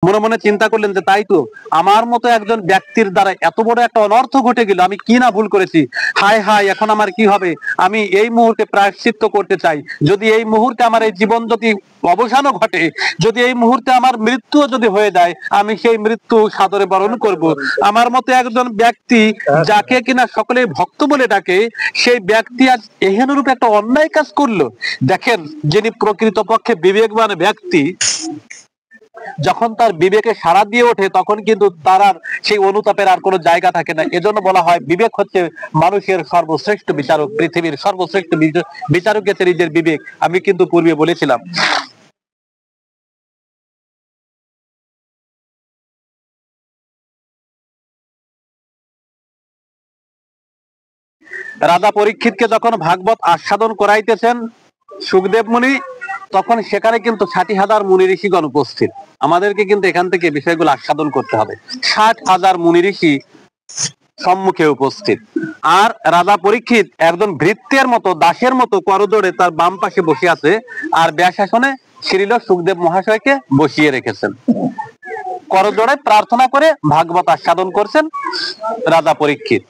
মনে মনে চিন্তা করলেন যে তাই তো, আমার মতো একজন ব্যক্তির দ্বারা এত বড় একটা অনর্থ ঘটে গেল, আমি কি না ভুল করেছি, হায় হায় এখন আমার কি হবে, আমি এই মুহূর্তে প্রায়শ্চিত্ত করতে চাই, যদি এই মুহূর্তে আমার এই জীবন যদি অবসানও ঘটে, যদি এই মুহূর্তে আমার মৃত্যুও যদি হয়ে যায়, আমি সেই মৃত্যু সাদরে বরণ করব। আমার মতো একজন ব্যক্তি যাকে কিনা সকলে ভক্ত বলে ডাকে, সেই ব্যক্তি আজ এহেনরূপ একটা অন্যায় কাজ করলো। দেখেন, যিনি প্রকৃতপক্ষে বিবেকবান ব্যক্তি, যখন তার বিবেকে সাড়া দিয়ে ওঠে তখন কিন্তু তার আর সেই অনুতাপের আর কোনো জায়গা থাকে না। এজন্য বলা হয় বিবেক হচ্ছে মানুষের সর্বশ্রেষ্ঠ বিচারক, পৃথিবীর সর্বশ্রেষ্ঠ বিচারক হচ্ছে নিজের বিবেক। আমি কিন্তু পূর্বে বলেছিলাম। রাজা পরীক্ষিতকে যখন ভাগবত আস্বাদন করাইতেছেন সুখদেব মুনি, তখন সেখানে কিন্তু 60,000 মুনি ঋষিগণ উপস্থিত। আমাদেরকে কিন্তু এখান থেকে বিষয়গুলো আস্বাদন করতে হবে। 60,000 মুনি ঋষি সম্মুখে উপস্থিত, আর রাজা পরীক্ষিত একজন ভৃত্যের মতো, দাসের মতো করজোড়ে তার বাম পাশে বসে আছে, আর ব্যাসাসনে শ্রীল সুখদেব মহাশয়কে বসিয়ে রেখেছেন। করজোড়ে প্রার্থনা করে ভাগবত আস্বাদন করছেন রাজা পরীক্ষিত।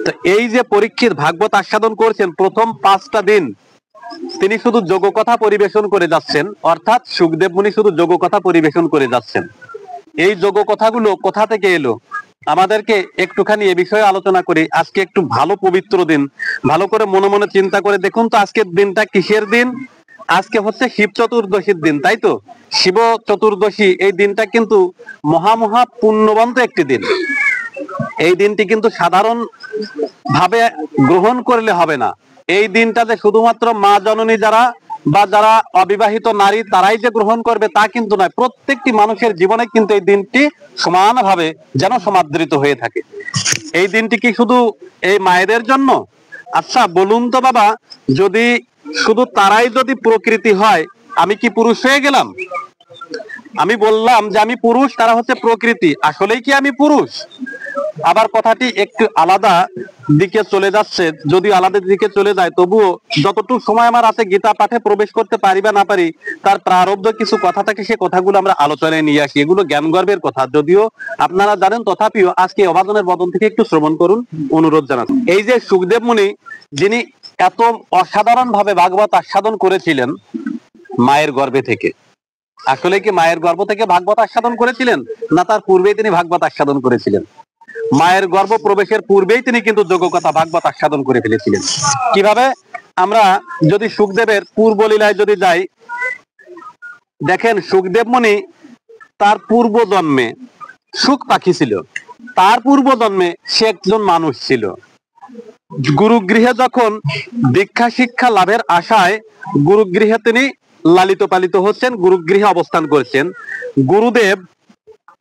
তো এই যে পরীক্ষিত ভাগবত আস্বাদন করছেন, প্রথম 5টা দিন তিনি শুধু যোগ কথা পরিবেশন করে যাচ্ছেন, অর্থাৎ সুখদেব মুনি শুধু যোগ কথা পরিবেশন করে যাচ্ছেন। এই যোগ কথাগুলো কোথা থেকে এলো, আমাদেরকে একটুখানি এ বিষয়ে আলোচনা করি। আজকে একটু ভালো পবিত্র দিন, ভালো করে মনে মনে চিন্তা করে দেখুন তো আজকের দিনটা কিসের দিন। আজকে হচ্ছে শিব চতুর্দশীর দিন, তাই তো? শিব চতুর্দশী এই দিনটা কিন্তু মহা পুণ্যবন্ত একটি দিন। এই দিনটি কিন্তু সাধারণ ভাবে গ্রহণ করলে হবে না। এই দিনটা যে শুধুমাত্র মা জননী যারা বা যারা অবিবাহিত নারী তারাই যে গ্রহণ করবে তা কিন্তু নয়, প্রত্যেকটি মানুষের জীবনে কিন্তু এই দিনটি সমানভাবে যেন সমাদৃত হয়ে থাকে। এই দিনটি কি শুধু এই মায়েদের জন্য? আচ্ছা বলুন তো বাবা, যদি শুধু তারাই যদি প্রকৃতি হয়, আমি কি পুরুষ হয়ে গেলাম? আমি বললাম যে আমি পুরুষ, তারা হচ্ছে প্রকৃতি, আসলেই কি আমি পুরুষ? আবার কথাটি একটু আলাদা দিকে চলে যাচ্ছে, যদি আলাদা দিকে চলে যায় তবুও যতটুকু সময় আমার আছে গীতা পাঠে প্রবেশ করতে পারি বা না পারি, তার প্রারব্ধ কিছু কথা থাকে, সে কথাগুলো আমরা আলোচনায় নিয়ে আসি। এগুলো জ্ঞান গর্বের কথা, যদিও আপনারা জানেন, তথাপিও আজকে অবাদনের বদন থেকে একটু শ্রবণ করুন, অনুরোধ জানাচ্ছি। এই যে সুখদেব মুনি, যিনি এত অসাধারণ ভাবে ভাগবত আস্বাদন করেছিলেন মায়ের গর্ভে থেকে, আসলে কি মায়ের গর্ভ থেকে ভাগবত আস্বাদন করেছিলেন, না তার পূর্বেই তিনি ভাগবত আস্বাদন করেছিলেন? মায়ের গর্ভ প্রবেশের পূর্বেই তিনি কিন্তু যোগ কথা ভাগবত আস্বাদন করে ফেলেছিলেন। কিভাবে? আমরা যদি সুখদেবের পূর্ব লীলায় যদি যাই, দেখেন সুখদেব মুনি তার পূর্ব জন্মে সুখ পাখি ছিল, তার পূর্ব জন্মে সে একজন মানুষ ছিল। গুরুগৃহে যখন দীক্ষা শিক্ষা লাভের আশায় গুরুগৃহে তিনি লালিত পালিত হচ্ছেন, গুরুগৃহে অবস্থান করছেন। গুরুদেব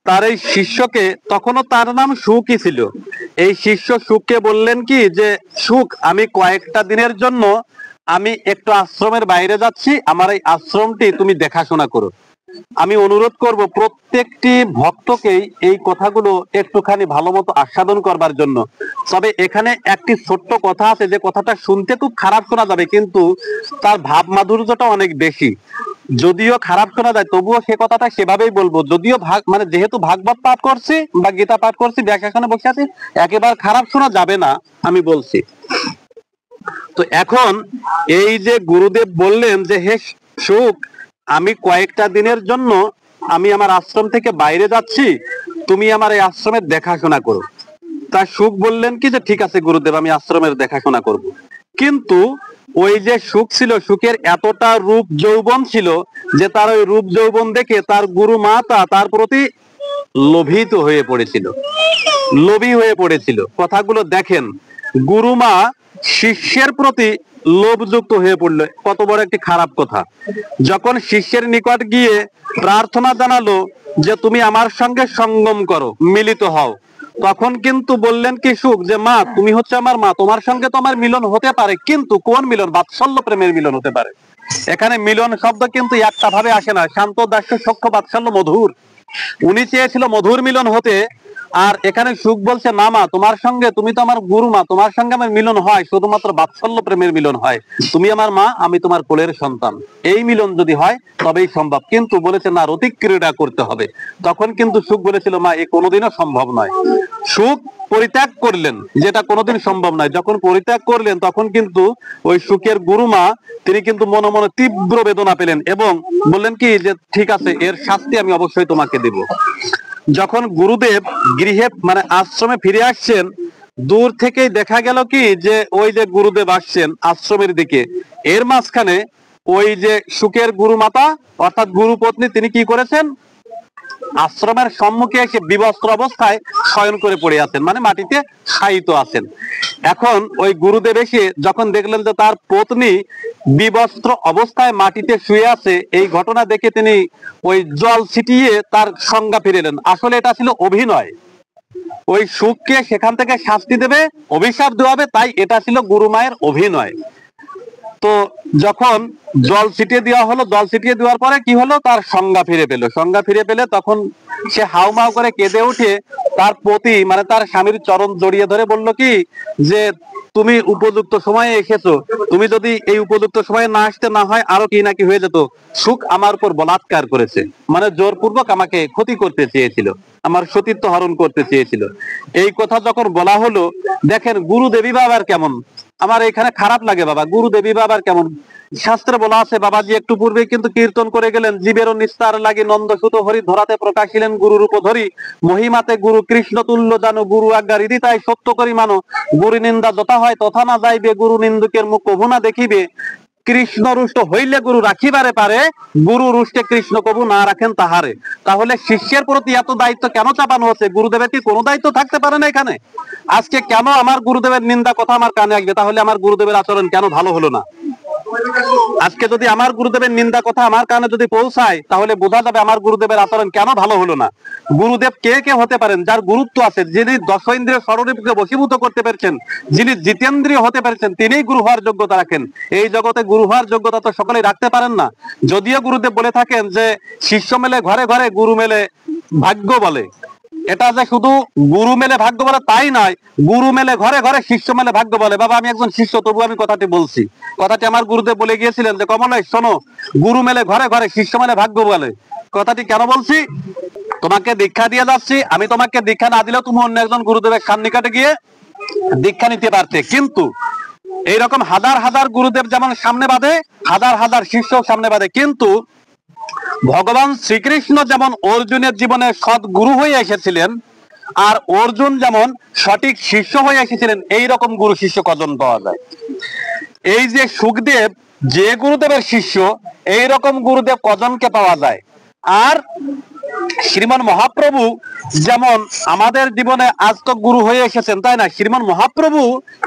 তার এই শিষ্যকে, তখনও তার নাম সুখই ছিল, এই শিষ্য সুখকে বললেন কি যে সুখ, আমি কয়েকটা দিনের জন্য আমি একটু আশ্রমের বাইরে যাচ্ছি, আমার এই আশ্রমটি তুমি দেখাশোনা করো। আমি অনুরোধ করব প্রত্যেকটি ভক্তকেই এই কথাগুলো একটুখানি ভালো মতো আস্বাদন করবার জন্য। তবে এখানে একটি ছোট্ট কথা আছে, যে কথাটা শুনতে খুব খারাপ শোনা যাবে, কিন্তু তার ভাব মাধুর্যটা অনেক বেশি। যদিও খারাপ শোনা যায় তবুও সে কথাটা সেভাবেই বলবো। যদিও মানে যেহেতু ভাগবত পাঠ করছি বা গীতা পাঠ করছি, ব্যাখ্যাখানে বসে আছি, একেবারে খারাপ শোনা যাবে না, আমি বলছি। তো এখন এই যে গুরুদেব বললেন যে হে সুখ, আমি কয়েকটা দিনের জন্য আমি আমার আশ্রম থেকে বাইরে যাচ্ছি, তুমি আমার এই আশ্রমের দেখাশোনা করো। তা সুখ বললেন কি যে ঠিক আছে গুরুদেব, আমি আশ্রমের দেখাশোনা করব। কিন্তু ওই যে সুখ ছিল, সুখের এতটা রূপ যৌবন ছিল যে তার ওই রূপ যৌবন দেখে তার গুরু মাতা তার প্রতি লোভিত হয়ে পড়েছিল, লোভী হয়ে পড়েছিল। কথাগুলো দেখেন, গুরুমা শিষ্যের প্রতি লোভযুক্ত হয়ে পড়লো, কত বড় একটি খারাপ কথা। যখন শিষ্যের নিকট গিয়ে প্রার্থনা জানালো যে তুমি আমার সঙ্গে সঙ্গম করো, মিলিত হও, তখন কিন্তু বললেন কি সুখ যে মা তুমি হচ্ছে আমার মা, তোমার সঙ্গে তো আমার মিলন হতে পারে, কিন্তু কোন মিলন? বাৎসল্য প্রেমের মিলন হতে পারে। এখানে মিলন শব্দ কিন্তু একটা ভাবে আসে না, শান্ত দাস্য সখ্য বাৎসল্য মধুর। উনি চেয়েছিল মধুর মিলন হতে, আর এখানে সুখ বলছে না মা, তোমার সঙ্গে, তুমি তো আমার গুরু মা, তোমার সঙ্গে আমার মিলন হয় শুধুমাত্র বাৎসল্য প্রেমের মিলন হয়, তুমি আমার মা, আমি তোমার কোলের সন্তান, এই মিলন যদি হয় তবেই সম্ভব। কিন্তু বলেছে না, রতিক ক্রীড়া করতে হবে। তখন কিন্তু সুখ বলেছিল মা, এ কোনোদিনও সম্ভব নয়। সুখ পরিত্যাগ করলেন, যেটা কোনোদিন সম্ভব নয়। যখন পরিত্যাগ করলেন তখন কিন্তু ওই সুখের গুরুমা তিনি কিন্তু মনে মনে তীব্র বেদনা পেলেন এবং বললেন কি যে ঠিক আছে, এর শাস্তি আমি অবশ্যই তোমাকে দেব। যখন গুরুদেব গৃহে মানে আশ্রমে ফিরে আসছেন, দূর থেকেই দেখা গেল কি যে ওই যে গুরুদেব আসছেন আশ্রমের দিকে, এর মাঝখানে ওই যে সুখের গুরু মাতা অর্থাৎ গুরু পত্নী তিনি কি করেছেন, আশ্রমের সম্মুখে এসে বিবস্ত্র অবস্থায় শয়ন করে পড়ে আছেন, মানে মাটিতে শায়িত আছেন। এখন ওই গুরুদেব এসে যখন দেখলেন যে তার পত্নী বিবস্ত্র অবস্থায় মাটিতে শুয়ে আছে, এই ঘটনা দেখে তিনি ওই জল ছিটিয়ে তার সংজ্ঞা ফিরেলেন। আসলে এটা ছিল অভিনয়, ওই সুখকে সেখান থেকে শাস্তি দেবে, অভিশাপ দেওয়া হবে, তাই এটা ছিল গুরু মায়ের অভিনয়। তো যখন জল ছিটিয়ে দেওয়া হলো, জল ছিটিয়ে দেওয়ার পরে কি হলো, তার সংজ্ঞা ফিরে পেল। সংজ্ঞা ফিরে পেলে তখন সে হাউমাউ করে কেঁদে উঠে তার পতি মানে তার স্বামীর চরণ জড়িয়ে ধরে বলল কি যে তুমি উপযুক্ত সময়ে এসেছো, তুমি যদি এই উপযুক্ত সময়ে না আসতে, না হয় আরো কি নাকি হয়ে যেত। সুখ আমার উপর বলাৎকার করেছে, মানে জোরপূর্বক আমাকে ক্ষতি করতে চেয়েছিল, আমার সতীত্ব হরণ করতে চেয়েছিল। এই কথা যখন বলা হলো, দেখেন গুরুদেবী বাবার কেমন, আমার এখানে খারাপ লাগে বাবা, গুরুদেবী বাবার কেমন। শাস্ত্রে বলা আছে বাবাজি একটু পূর্বে কিন্তু কীর্তন করে গেলেন, জীবেরও নিস্তার লাগি নন্দসুত হরি ধরাতে প্রকাশিলেন গুরু রূপ ধরি, মহিমাতে গুরু কৃষ্ণ তুল্য জানো, গুরু আজ্ঞা হৃদি তাই সত্য করি মানো, গুরু নিন্দা যথা হয় তথা না যাইবে, গুরু নিন্দুকের মুখ কভু না দেখিবে, কৃষ্ণ রুষ্ট হইলে গুরু রাখিবারে পারে, গুরু রুষ্টে কৃষ্ণ কবু না রাখেন তাহারে। তাহলে শিষ্যের প্রতি এত দায়িত্ব কেন চাপানো হচ্ছে? গুরুদেবের কি কোনো দায়িত্ব থাকতে পারে না এখানে? আজকে কেন আমার গুরুদেবের নিন্দা কথা আমার কানে আসবে? তাহলে আমার গুরুদেবের আচরণ কেন ভালো হলো না? আজকে যদি আমার গুরুদেবের নিন্দা কথা আমার কানে যদি পৌঁছায়, তাহলে বোঝা যাবে আমার গুরুদেবের আচরণ কেন ভালো হলো না। গুরুদেব কে কে হতে পারেন? যার গুরুত্ব আছে, যিনি দশ ইন্দ্রিয় ষড়রিপুকে বশীভূত করতে পেরেছেন, যিনি জিতেন্দ্রীয় হতে পেরেছেন, তিনিই গুরু হওয়ার যোগ্যতা রাখেন। এই জগতে গুরু হওয়ার যোগ্যতা তো সকলেই রাখতে পারেন না। যদিও গুরুদেব বলে থাকেন যে শিষ্য মেলে ঘরে ঘরে, গুরু মেলে ভাগ্য বলে। এটা যে শুধু গুরু মেলে ভাগ্য বলে তাই নয়, গুরু মেলে ঘরে ঘরে, শিষ্য মেলে ভাগ্য বলে। বাবা আমি একজন শিষ্য, তবু আমি কথাটি বলছি। কথাটি আমার গুরুদেব বলে গিয়েছিলেন যে কমলেশ শোনো, গুরু মেলে ঘরে ঘরে, শিষ্য মেলে ভাগ্য বলে। কথাটি কেন বলছি? তোমাকে দীক্ষা দিয়ে যাচ্ছি, আমি তোমাকে দীক্ষা না দিলেও তুমি অন্য একজন গুরুদেবের সান্নিকটে গিয়ে দীক্ষা নিতে পারতে। কিন্তু এইরকম হাজার হাজার গুরুদেব যেমন সামনে বাঁধে, হাজার হাজার শিষ্য সামনে বাঁধে, কিন্তু ভগবান শ্রীকৃষ্ণ যেমন অর্জুনের জীবনে সৎ গুরু হয়ে এসেছিলেন, আর অর্জুন যেমন সঠিক শিষ্য হয়ে এসেছিলেন, এইরকম গুরু শিষ্য কজন পাওয়া যায়? এই যে সুখদেব যে গুরুদেবের শিষ্য, এইরকম গুরুদেব কজনকে পাওয়া যায়? আর শ্রীমান মহাপ্রভু যেমন আমাদের জীবনে আজ তো গুরু হয়ে এসেছেন, তাই না? শ্রীমান মহাপ্রভু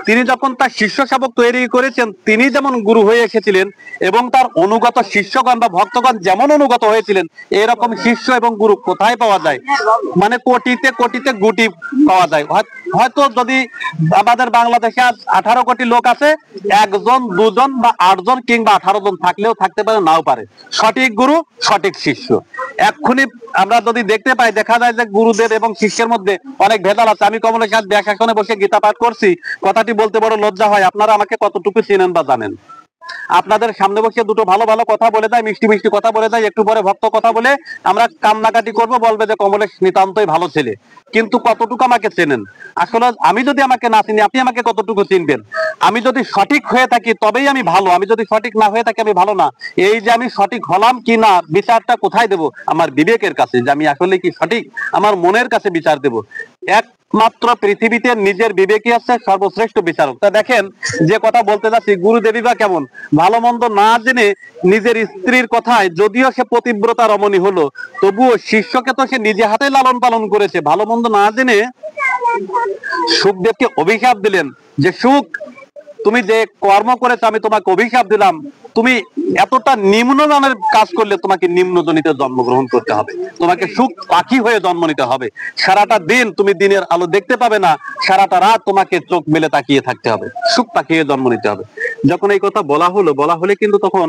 তিনি যখন তার শিষ্য শাবক তৈরি করেছেন, তিনি যেমন গুরু হয়ে এসেছিলেন এবং তার অনুগত শিষ্যগণ বা ভক্তগণ যেমন অনুগত হয়েছিলেন, এরকম শিষ্য এবং গুরু কোথায় পাওয়া যায়? মানে কোটিতে কোটিতে গুটি পাওয়া যায়। হয়তো যদি আমাদের বাংলাদেশে আজ 18 কোটি লোক আছে, একজন দুজন বা 8 জন কিংবা 18 জন থাকলেও থাকতে পারে, নাও পারে। সঠিক গুরু সঠিক শিষ্য এক্ষুনি আমরা যদি দেখতে পাই, দেখা যায় যে গুরুদেব এবং শিষ্যের মধ্যে অনেক ভেদাল আছে। আমি কমলেশ আজ ব্যাসাসনে বসে গীতা পাঠ করছি, কথাটি বলতে বড় লজ্জা হয়। আপনারা আমাকে কতটুকু চিনেন বা জানেন? আপনাদের সামনে বসে দুটো ভালো ভালো কথা বলে যায়, মিষ্টি মিষ্টি কথা বলে যায়, একটু পরে ভক্ত কথা বলে আমরা কান্নাকাটি করবো, বলবে যে কমলেশ নিতান্তই ভালো ছেলে। কিন্তু কতটুকু আমাকে চেনেন? আসলে আমি যদি আমাকে না চিনি, আপনি আমাকে কতটুকু চিনবেন? আমি যদি সঠিক হয়ে থাকি তবেই আমি ভালো, আমি যদি সঠিক না হয়ে থাকি আমি ভালো না। এই যে আমি সঠিক হলাম কি না, বিচারটা কোথায় দেব? আমার বিবেকের কাছে, যে আমি আসলে কি সঠিক, আমার মনের কাছে বিচার দেব। একমাত্র পৃথিবীতে নিজের বিবেকই আছে সর্বশ্রেষ্ঠ বিচারক। তা দেখেন যে কথা বলতে যাচ্ছি, গুরুদেবী বা কেমন ভালো মন্দ না জেনে নিজের স্ত্রীর কথায়, যদিও সে পতিব্রতা রমণী হলো, তবুও শিষ্যকে তো সে নিজে হাতে লালন পালন করেছে। ভালো মন্দ না জেনে সুখদেবকে অভিশাপ দিলেন যে সুখ, তুমি যে কর্ম করেছো আমি তোমাকে অভিশাপ দিলাম, তুমি এতটা নিম্নমানের কাজ করলে তোমাকে নিম্নজনিতে জন্মগ্রহণ করতে হবে, তোমাকে সুখ পাখি হয়ে জন্ম নিতে হবে। সারাটা দিন তুমি দিনের আলো দেখতে পাবে না, সারাটা রাত তোমাকে চোখ মেলে তাকিয়ে থাকতে হবে, সুখ পাখি হয়ে জন্ম নিতে হবে। যখন এই কথা বলা হলো, বলা হলে কিন্তু তখন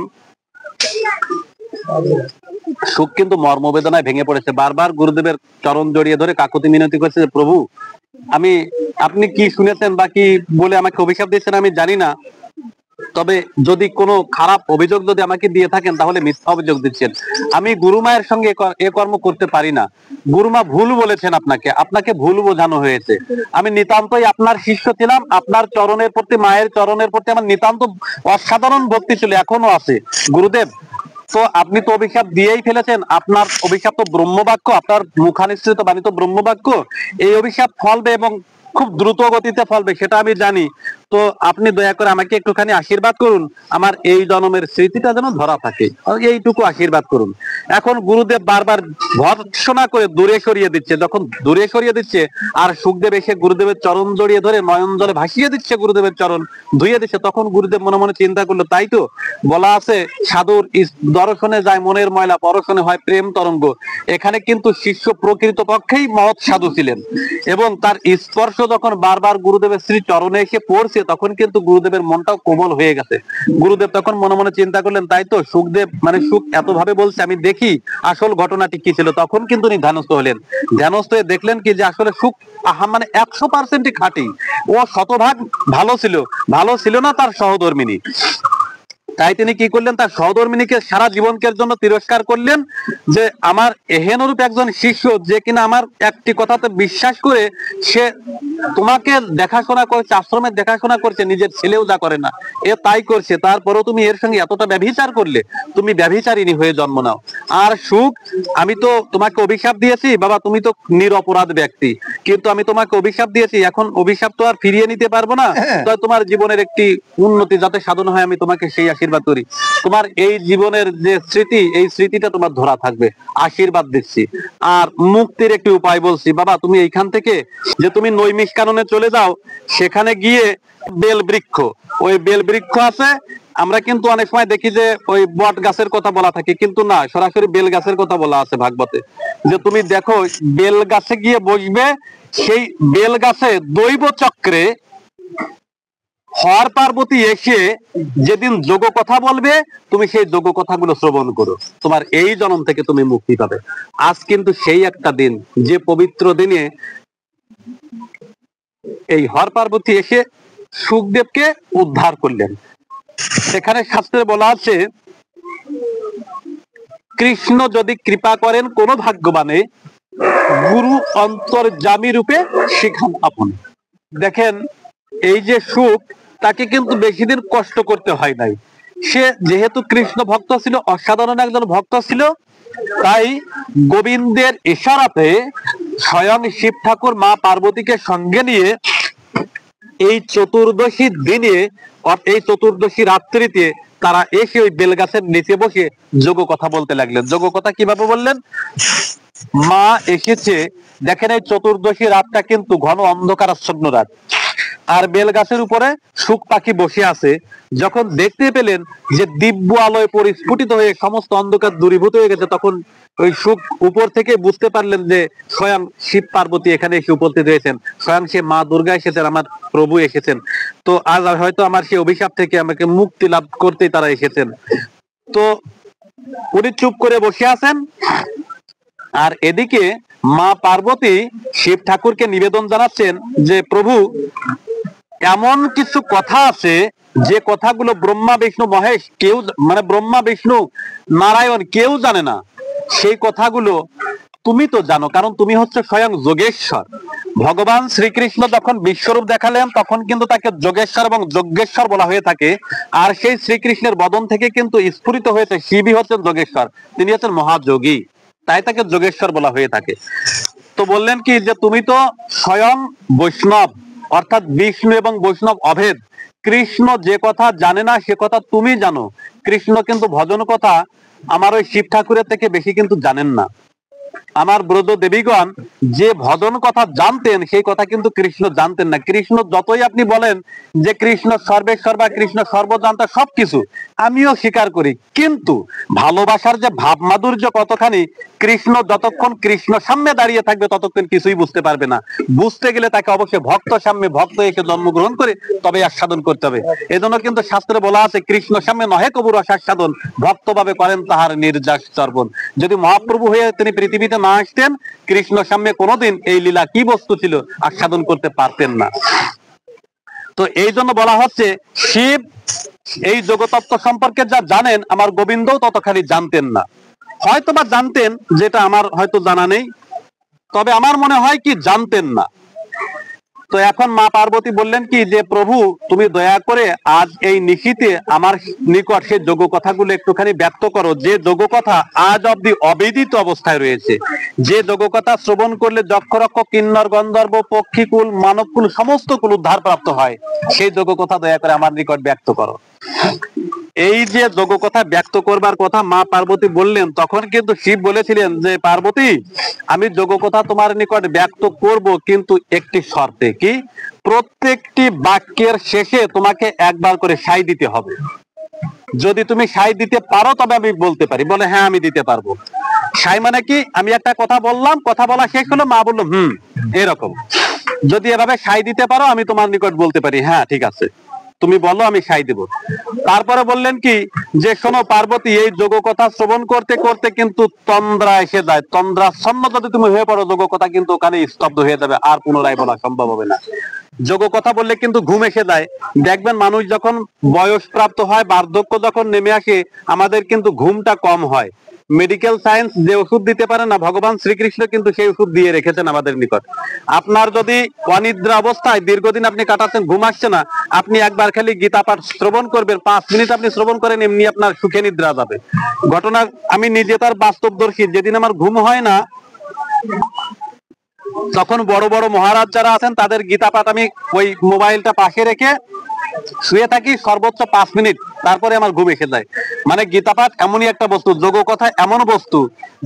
সুখ কিন্তু মর্মবেদনায় ভেঙে পড়েছে, বারবার গুরুদেবের চরণ জড়িয়ে ধরে কাকুতি মিনতি করছে যে প্রভু আমি, আপনি কি শুনেছেন বা কি বলে আমাকে অভিশাপ দিয়েছেন আমি জানি না, তবে যদি কোনো খারাপ অভিযোগ যদি আমাকে দিয়ে থাকেন তাহলে মিথ্যা অভিযোগ দিচ্ছেন। আমি গুরুমায়ের সঙ্গে এ কর্ম করতে পারি না। গুরুমা ভুল বলেছেন, আপনাকে আপনাকে ভুল বোঝানো হয়েছে। আমি নিতান্তই আপনার শিষ্য ছিলাম, আপনার চরণের প্রতি, মায়ের চরণের প্রতি আমার নিতান্ত অসাধারণ ভক্তি ছিল, এখনো আছে গুরুদেব। তো আপনি তো অভিশাপ দিয়েই ফেলেছেন, আপনার অভিশাপ তো ব্রহ্মবাক্য, আপনার মুখানিসৃত বাণী তো ব্রহ্মবাক্য, এই অভিশাপ ফলবে এবং খুব দ্রুত গতিতে ফলবে সেটা আমি জানি। তো আপনি দয়া করে আমাকে একটুখানি আশীর্বাদ করুন, আমার এই জন্মের স্মৃতিটা যেন ধরা থাকে, এইটুকু আশীর্বাদ করুন। এখন গুরুদেব বারবার ভর্ৎসনা করে দূরে সরিয়ে দিচ্ছে, যখন দূরে সরিয়ে দিচ্ছে আর সুখদেব এসে গুরুদেবের চরণ জড়িয়ে ধরে নয়ন জলে ভাসিয়ে দিচ্ছে, গুরুদেবের চরণ ধুইয়ে দিচ্ছে, তখন গুরুদেব মনে মনে চিন্তা করলো, তাই তো বলা আছে সাধুর দর্শনে যায় মনের ময়লা, পরশনে হয় প্রেম তরঙ্গ। এখানে কিন্তু শিষ্য প্রকৃত পক্ষেই মহৎ সাধু ছিলেন, এবং তার স্পর্শ যখন বারবার গুরুদেবের শ্রী চরণে এসে পড়ছে তখন কিন্তু গুরুদেবের মনটাও কোমল হয়ে গেছে। গুরুদেব তখন মনে মনে চিন্তা করলেন, তাই তো সুখদেব মানে সুখ এত ভাবে বলছে, আমি দেখি আসল ঘটনাটি কি ছিল। তখন কিন্তু উনি ধ্যানস্থ হলেন, ধ্যানস্থ হয়ে দেখলেন কি যে আসলে সুখ মানে 100% খাঁটি, ও শতভাগ ভালো ছিল, ভালো ছিল না তার সহধর্মিনী। তাই তিনি কি করলেন, তার সহধর্মিনীকে সারা জীবনকের জন্য তিরস্কার করলেন, যে আমার এহেনরূপ একজন শিষ্য যে কিনা আমার একটি কথাতে বিশ্বাস করে সে তোমাকে দেখাশোনা করছে, আশ্রমের দেখাশোনা করছে, নিজের ছেলেও যা করে না এ তাই করছে, তারপরেও তুমি এর সঙ্গে এতটা ব্যভিচার করলে, তুমি ব্যভিচারিণী হয়ে জন্ম নাও। আর সুখ, আমি তো তোমাকে অভিশাপ দিয়েছি বাবা, তুমি তো নিরপরাধ ব্যক্তি, কিন্তু আমি তোমাকে অভিশাপ দিয়েছি, এখন অভিশাপ তো আর ফিরিয়ে নিতে পারবো না, তো তোমার জীবনের একটি উন্নতি যাতে সাধন হয় আমি তোমাকে সেই আশীর্বাদ করি। তোমার এই জীবনের যে স্মৃতি, এই স্মৃতিটা তোমার ধরা থাকবে, আশীর্বাদ দিচ্ছি। আর মুক্তির একটি উপায় বলছি বাবা, তুমি এইখান থেকে যে তুমি নৈমিষকাননে চলে যাও, সেখানে গিয়ে বেল বৃক্ষ, ওই বেল বৃক্ষ আছে, আমরা কিন্তু অনেক সময় দেখি যে ওই বট গাছের কথা বলা থাকে, কিন্তু না, সরাসরি বেল গাছের কথা বলা আছে ভাগবতে, যে তুমি দেখো বেল গাছে গিয়ে বসবে, সেই বেল গাছে দৈব চক্রে হর পার্বতী এসে যেদিন যোগ কথা বলবে, তুমি সেই যোগ কথাগুলো শ্রবণ করো, তোমার এই জন্ম থেকে তুমি মুক্তি পাবে। আজ কিন্তু সেই একটা দিন, যে পবিত্র দিনে এই হর পার্বতী এসে সুখদেবকে উদ্ধার করলেন। সেখানে শাস্ত্রে বলা আছে, কৃষ্ণ যদি কৃপা করেন কোন ভাগ্যবানে, গুরু অন্তর্যামী রূপে শিখান আপন। দেখেন, এই যে সুখ, তাকে কিন্তু বেশি দিন কষ্ট করতে হয় নাই। সে যেহেতু কৃষ্ণ ভক্ত ছিল, অসাধারণ একজন ভক্ত ছিল, তাই গোবিন্দের ইশারাতে স্বয়ং শিব ঠাকুর মা পার্বতীকে সঙ্গে নিয়ে এই চতুর্দশী দিনে, এই চতুর্দশী রাত্রিতে তারা এসে ওই বেলগাছের নিচে বসে যোগ কথা বলতে লাগলেন। যোগ কথা কিভাবে বললেন, মা এসেছে, দেখেন এই চতুর্দশী রাতটা কিন্তু ঘন অন্ধকারাচ্ছন্ন রাত, আর বেল গাছের উপরে সুখ পাখি বসে আছে। যখন দেখতে পেলেন যে দিব্য আলোয় পরিস্ফুটিত হয়ে সমস্ত অন্ধকার দূরীভূত হয়ে গেছে, তখন ওই সুখ উপর থেকে বুঝতে পারলেন যে স্বয়ং শিব পার্বতী এখানে এসে উপস্থিত হয়েছেন, স্বয়ং সে মা দুর্গা এসেছেন, আমার প্রভু এসেছেন। তো আজ হয়তো আমার সেই অভিশাপ থেকে আমাকে মুক্তি লাভ করতেই তারা এসেছেন। তো উনি চুপ করে বসে আছেন, আর এদিকে মা পার্বতী শিব ঠাকুরকে নিবেদন জানাচ্ছেন যে প্রভু, এমন কিছু কথা আছে যে কথাগুলো ব্রহ্মা বিষ্ণু মহেশ কেউ, মানে ব্রহ্মা বিষ্ণু নারায়ণ কেউ জানে না, সেই কথাগুলো তুমি তো জানো, কারণ তুমি হচ্ছে স্বয়ং যোগেশ্বর। ভগবান শ্রীকৃষ্ণ যখন বিশ্বরূপ দেখালেন তখন কিন্তু তাকে যোগেশ্বর এবং যজ্ঞেশ্বর বলা হয়ে থাকে, আর সেই শ্রীকৃষ্ণের বদন থেকে কিন্তু স্ফুরিত হয়েছে শিবই হচ্ছেন যোগেশ্বর, তিনি হচ্ছেন মহাযোগী, তাই তাকে যোগেশ্বর বলা হয়ে থাকে। তো বললেন কি যে তুমি তো স্বয়ং বৈষ্ণব, অর্থাৎ বিষ্ণু এবং বৈষ্ণব অভেদ, কৃষ্ণ যে কথা জানে না সে কথা তুমি জানো। কৃষ্ণ কিন্তু ভজন কথা আমার ওই শিব ঠাকুরের থেকে বেশি কিন্তু জানেন না। আমার ব্রত দেবীগণ, যে ভজন কথা জানতেন সেই কথা কিন্তু কৃষ্ণ জানতেন না। কৃষ্ণ যতই আপনি বলেন যে কৃষ্ণ সর্বেশ্বর্বা, কৃষ্ণ সর্বজান্তা, সবকিছু আমিও স্বীকার করি, কিন্তু ভালোবাসার যে ভাব মাধুর্য কতখানি, কৃষ্ণ যতক্ষণ কৃষ্ণ সামনে দাঁড়িয়ে থাকবে ততক্ষণ কিছুই বুঝতে পারবে না। বুঝতে গেলে তাকে অবশ্যই ভক্ত সামনে, ভক্ত এসে জন্মগ্রহণ করে তবে আস্বাদন করতে হবে। এজন্য কিন্তু শাস্ত্রে বলা আছে, কৃষ্ণ সামনে নহে কবু রসাস্বাদন, ভক্ত ভাবে করেন তাহার নির্যাস চর্বণ। যদি মহাপ্রভু হয়ে তিনি পৃথিবীতে না আসতেন, কৃষ্ণ সামনে কোনোদিন এই লীলা কি বস্তু ছিল আস্বাদন করতে পারতেন না। তো এই জন্য বলা হচ্ছে, শিব এই জগতত্ত্ব সম্পর্কে যা জানেন, আমার গোবিন্দও ততখানি জানতেন না। হয়তো বা জানতেন, যেটা আমার হয়তো জানা নেই, তবে আমার মনে হয় কি জানতেন না। তো এখন মা পার্বতী বললেন কি, যে প্রভু তুমি দয়া করে আজ এই নিশীতে আমার নিকট সেই যোগ কথাগুলো একটুখানি ব্যক্ত করো, যে যোগ কথা আজ অব্দি অবেদিত অবস্থায় রয়েছে, যে যোগ কথা শ্রবণ করলে যক্ষরক্ষ কিন্নর গন্ধর্ব পক্ষীকুল মানবকুল সমস্ত কুল উদ্ধার প্রাপ্ত হয়, সেই যোগ কথা দয়া করে আমার নিকট ব্যক্ত করো। এই যে যোগ কথা ব্যক্ত করবার কথা মা পার্বতী বললেন, তখন কিন্তু শিব বলেছিলেন যে পার্বতী, আমি যোগ কথা তোমার নিকট ব্যক্ত করব, কিন্তু একটি শর্তে। কি? প্রত্যেকটি বাক্যের শেষে তোমাকে একবার করে সাই দিতে হবে। যদি তুমি সাই দিতে পারো তবে আমি বলতে পারি। বলে হ্যাঁ আমি দিতে পারবো। সাই মানে কি? আমি একটা কথা বললাম, কথা বলা শেষ হলো, মা বললো এরকম। যদি এভাবে সাই দিতে পারো আমি তোমার নিকট বলতে পারি, হ্যাঁ ঠিক আছে তুমি বলো, আমি সাই দেব। তারপরে বললেন কি, যে শোনো পার্বতী, এই যোগ কথা শ্রবণ করতে করতে কিন্তু তন্দ্রা এসে যায়, তন্দ্রাচ্ছন্ন যদি তুমি হয়ে পড়ো, যোগ কথা কিন্তু ওখানে স্তব্ধ হয়ে যাবে, আর পুনরায় বলা সম্ভব হবে না। যোগ কথা বললে কিন্তু ঘুম এসে যায়। দেখবেন মানুষ যখন বয়স প্রাপ্ত হয়, বার্ধক্য যখন নেমে আসে, আমাদের কিন্তু ঘুমটা কম হয়। মেডিকেল সায়েন্স যে ওষুধ দিতে পারে না, ভগবান শ্রীকৃষ্ণ কিন্তু সেই ওষুধ দিয়ে রেখেছেন আমাদের নিকট। আপনার যদি অনিদ্রা অবস্থায় দীর্ঘদিন আপনি কাটাচ্ছেন, ঘুম আসছে না, আপনি একবার খালি গীতা পাঠ শ্রবণ করবেন, 5 মিনিট আপনি শ্রবণ করেন, এমনি আপনার সুখে নিদ্রা যাবে। ঘটনা আমি নিজে তার বাস্তবদর্শী। যেদিন আমার ঘুম হয় না, তখন বড় বড় মহারাজ যারা আছেন তাদের গীতা পাঠ আমি ওই মোবাইলটা পাশে রেখে শুয়ে থাকি সর্বোচ্চ 5 মিনিট, তারপরে আমার ঘুম এসে যায়। মানে গীতা পাঠ এমনই একটা বস্তু, যোগ কথা এমন বস্তু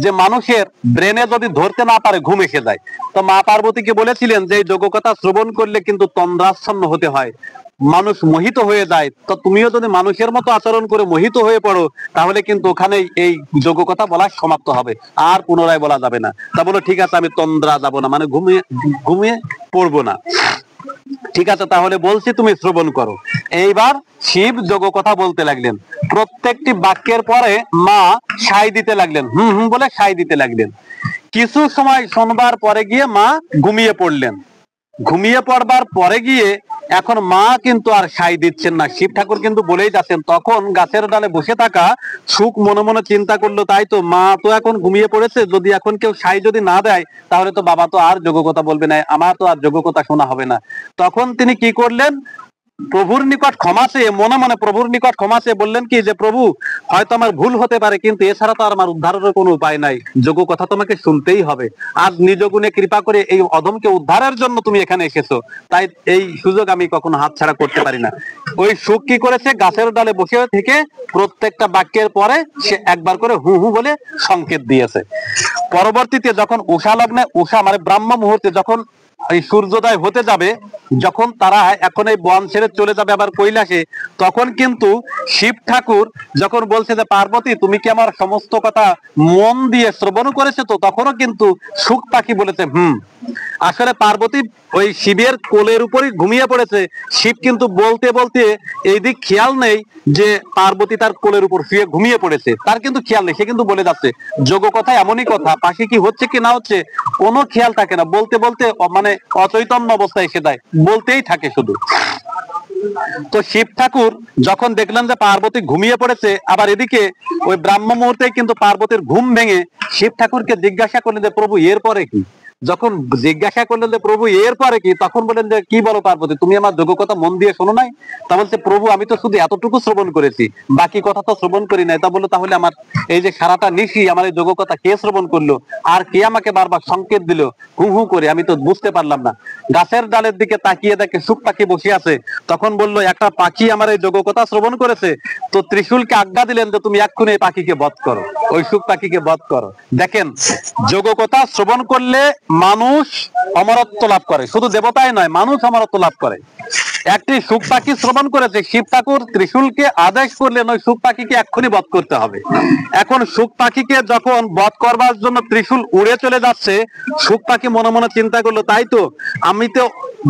যে মানুষের ব্রেনে যদি ধরতে না পারে ঘুম এসে যায়। তো মা পার্বতীকে বলেছিলেন যে এই যোগ কথা শ্রবণ করলে কিন্তু তন্দ্রাচ্ছন্ন হতে হয়, মানুষ মোহিত হয়ে যায়। তো তুমিও যদি মানুষের মতো আচরণ করে মোহিত হয়ে পড়ো, তাহলে কিন্তু ওখানে এই যোগ কথা বলা সমাপ্ত হবে, আর পুনরায় বলা যাবে না। তা বলো ঠিক আছে, আমি তন্দ্রা যাব না, মানে ঘুমিয়ে ঘুমিয়ে পড়বো না। ঠিক আছে তাহলে বলছি, তুমি শ্রবণ করো। এইবার শিব যোগ কথা বলতে লাগলেন। প্রত্যেকটি বাক্যের পরে মা সাই দিতে লাগলেন, বলে সাই দিতে লাগলেন। কিছু সময় শোনবার পরে গিয়ে মা ঘুমিয়ে পড়লেন। ঘুমিয়ে পড়বার পরে গিয়ে এখন মা কিন্তু আর সাই দিচ্ছেন না। শিব ঠাকুর কিন্তু বলেই যাচ্ছেন, তখন গাছের ডালে বসে থাকা সুখ মনে মনে চিন্তা করলো, তাই তো মা তো এখন ঘুমিয়ে পড়েছে, যদি এখন কেউ সাই যদি না দেয়, তাহলে তো বাবা তো আর যোগ কথা বলবে না, আমার তো আর যোগ কথা শোনা হবে না। তখন তিনি কি করলেন, প্রভুর নিকট ক্ষমা চেয়ে, মনে মনে প্রভুর নিকট ক্ষমা চেয়ে বললেন কি, যে প্রভু হয়তো আমার ভুল হতে পারে, কিন্তু এছাড়া তো আর আমার উদ্ধারের কোনো উপায় নাই, যোগ কথা তোমাকে শুনতেই হবে। আজ নিজ গুণে কৃপা করে এই অধমকে উদ্ধারের জন্য তুমি এখানে এসেছো, তাই এই সুযোগ আমি কখনো হাতছাড়া করতে পারি না। ওই সুখ কি করেছে, গাছের ডালে বসে থেকে প্রত্যেকটা বাক্যের পরে সে একবার করে হু হু বলে সংকেত দিয়েছে। পরবর্তীতে যখন উষা লগ্নে, উষা মানে ব্রাহ্ম মুহূর্তে যখন এই সূর্যোদয় হতে যাবে, যখন তারা এখন এই বন ছেড়ে চলে যাবে আবার কৈলাসে, তখন কিন্তু শিব ঠাকুর যখন বলছে যে পার্বতী তুমি কি আমার সমস্ত কথা মন দিয়ে শ্রবণ করেছো, তো তখনও কিন্তু সুখ পাখি বলেছে আসলে পার্বতী ওই শিবের কোলের উপরই ঘুমিয়ে পড়েছে। শিব কিন্তু বলতে বলতে এই দিক খেয়াল নেই যে পার্বতী তার কোলের উপর শুয়ে ঘুমিয়ে পড়েছে, তার কিন্তু খেয়াল নেই। সে কিন্তু বলে যাচ্ছে যোগ কথা এমনই কথা, পাশে কি হচ্ছে কি না হচ্ছে কোনো খেয়াল থাকে না, বলতে বলতে মানে অচৈতন্য অবস্থায় এসে যায়, বলতেই থাকে শুধু। তো শিব ঠাকুর যখন দেখলেন যে পার্বতী ঘুমিয়ে পড়েছে, আবার এদিকে ওই ব্রাহ্ম মুহূর্তে কিন্তু পার্বতীর ঘুম ভেঙে শিব ঠাকুরকে জিজ্ঞাসা করলেন যে প্রভু এরপরে কি। যখন জিজ্ঞাসা করলেন যে প্রভু এরপরে কি, তখন বলেন যে কি বলো পার্বতী, তুমি আমার যোগ কথা মন দিয়ে শোনো নাই? তা বলছে প্রভু আমি তো শুধু এতটুকু শ্রবণ করেছি, বাকি কথা তো শ্রবণ করি নাই। তা বললো তাহলে আমার এই যে সারাটা নিশি আমার এই যোগ কথা কে শ্রবণ করলো, আর কে আমাকে বারবার সংকেত দিল হু হু করে, আমি তো বুঝতে পারলাম না। গাছের ডালের দিকে তাকিয়ে দেখে সুখ পাখি বসে আছে। তখন বললো একটা পাখি আমার এই যোগ কথা শ্রবণ করেছে, তো ত্রিশূলকে আজ্ঞা দিলেন যে তুমি এক্ষুনি এই পাখিকে বধ করো। ওই শুক পাখিকে বধ করো। দেখেন, যোগকথা শ্রবণ করলে মানুষ অমরত্ব লাভ করে, শুধু দেবতাই নয়, মানুষ অমরত্ব লাভ করে। একটি শুক পাখি শ্রবণ করেছে, শিব ঠাকুর ত্রিশূলকে আদেশ করলেন ওই শুক পাখিকে এক্ষুনি বধ করতে হবে। এখন শুক পাখিকে যখন বধ করবার জন্য ত্রিশূল উড়ে চলে যাচ্ছে, শুক পাখি মনে মনে চিন্তা করলো, তাই তো আমি তো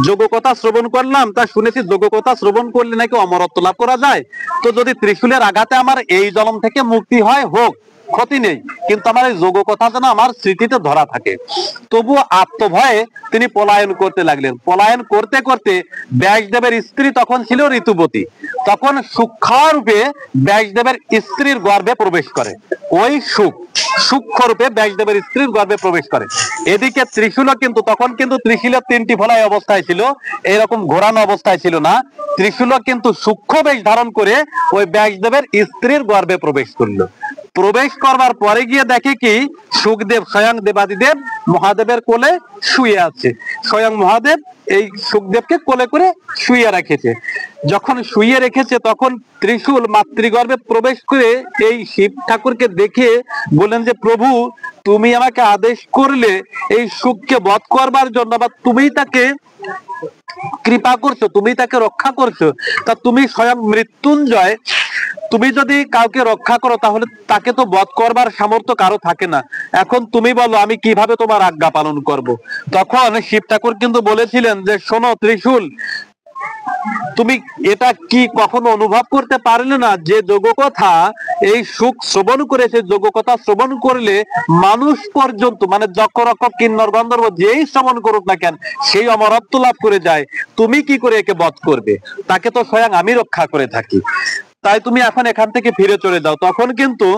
যোগকথা শ্রবণ করলাম, তা শুনেছি যোগকথা শ্রবণ করলে নাকি অমরত্ব লাভ করা যায়। তো যদি ত্রিশূলের আঘাতে আমার এই জন্ম থেকে মুক্তি হয়, হোক, ক্ষতি নেই, কিন্তু আমার এই যোগকথা যেন আমার স্মৃতিতে ধরা থাকে। তবু আত্মভয়ে তিনি পলায়ন করতে লাগলেন। পলায়ন করতে করতে ব্যাসদেবের স্ত্রী তখন ছিল ঋতুবতী, তখন সূক্ষ্মরূপে ব্যাসদেবের স্ত্রীর গর্ভে প্রবেশ করে। ওই সূক্ষ্মরূপে ব্যাসদেবের স্ত্রীর গর্ভে প্রবেশ করে। এদিকে ত্রিশূলও কিন্তু তখন কিন্তু ত্রিশূলের তিনটি ফলাই অবস্থায় ছিল, এরকম ঘোরানো অবস্থায় ছিল না। ত্রিশূলও কিন্তু সূক্ষ্ম বেশ ধারণ করে ওই ব্যাসদেবের স্ত্রীর গর্ভে প্রবেশ করলো। প্রবেশ করবার পরে গিয়ে দেখে কি, সুখদেব স্বয়ং দেবাদিদেব মহাদেবের কোলে শুয়ে আছে। স্বয়ং মহাদেব এই সুখদেবকে কোলে করে শুয়ে রেখেছে। যখন শুয়ে রেখেছে তখন ত্রিশূল মাতৃগর্ভে প্রবেশ করে এই শিব ঠাকুরকে দেখে বললেন যে, প্রভু তুমি আমাকে আদেশ করলে এই সুখকে বধ করবার জন্য, বা তুমি তাকে কৃপা করছো, তুমি তাকে রক্ষা করছো, তা তুমি স্বয়ং মৃত্যুঞ্জয়, তুমি যদি কাউকে রক্ষা করো তাহলে তাকে তো বধ করবার সামর্থ্য কারো থাকে না। এখন তুমি বলো আমি কিভাবে তোমার আজ্ঞা পালন করব। তখন শিব ঠাকুর কিন্তু বলেছিলেন যে, শোনো ত্রিশূল, তুমি এটা কি কখনো অনুভব করতে পারলে না যে যোগকথা এই সুখ শ্রবণ করেছে, যোগকথা শ্রবণ করলে মানুষ পর্যন্ত, মানে যক্ষ রক্ষক কিন্নর গন্ধর্ব যেই শ্রবণ করুক না কেন, সেই অমরত্ব লাভ করে যায়। তুমি কি করে একে বধ করবে? তাকে তো স্বয়ং আমি রক্ষা করে থাকি, তাই তুমি এখন এখান থেকে ফিরে চলে যাও। তখন কিন্তু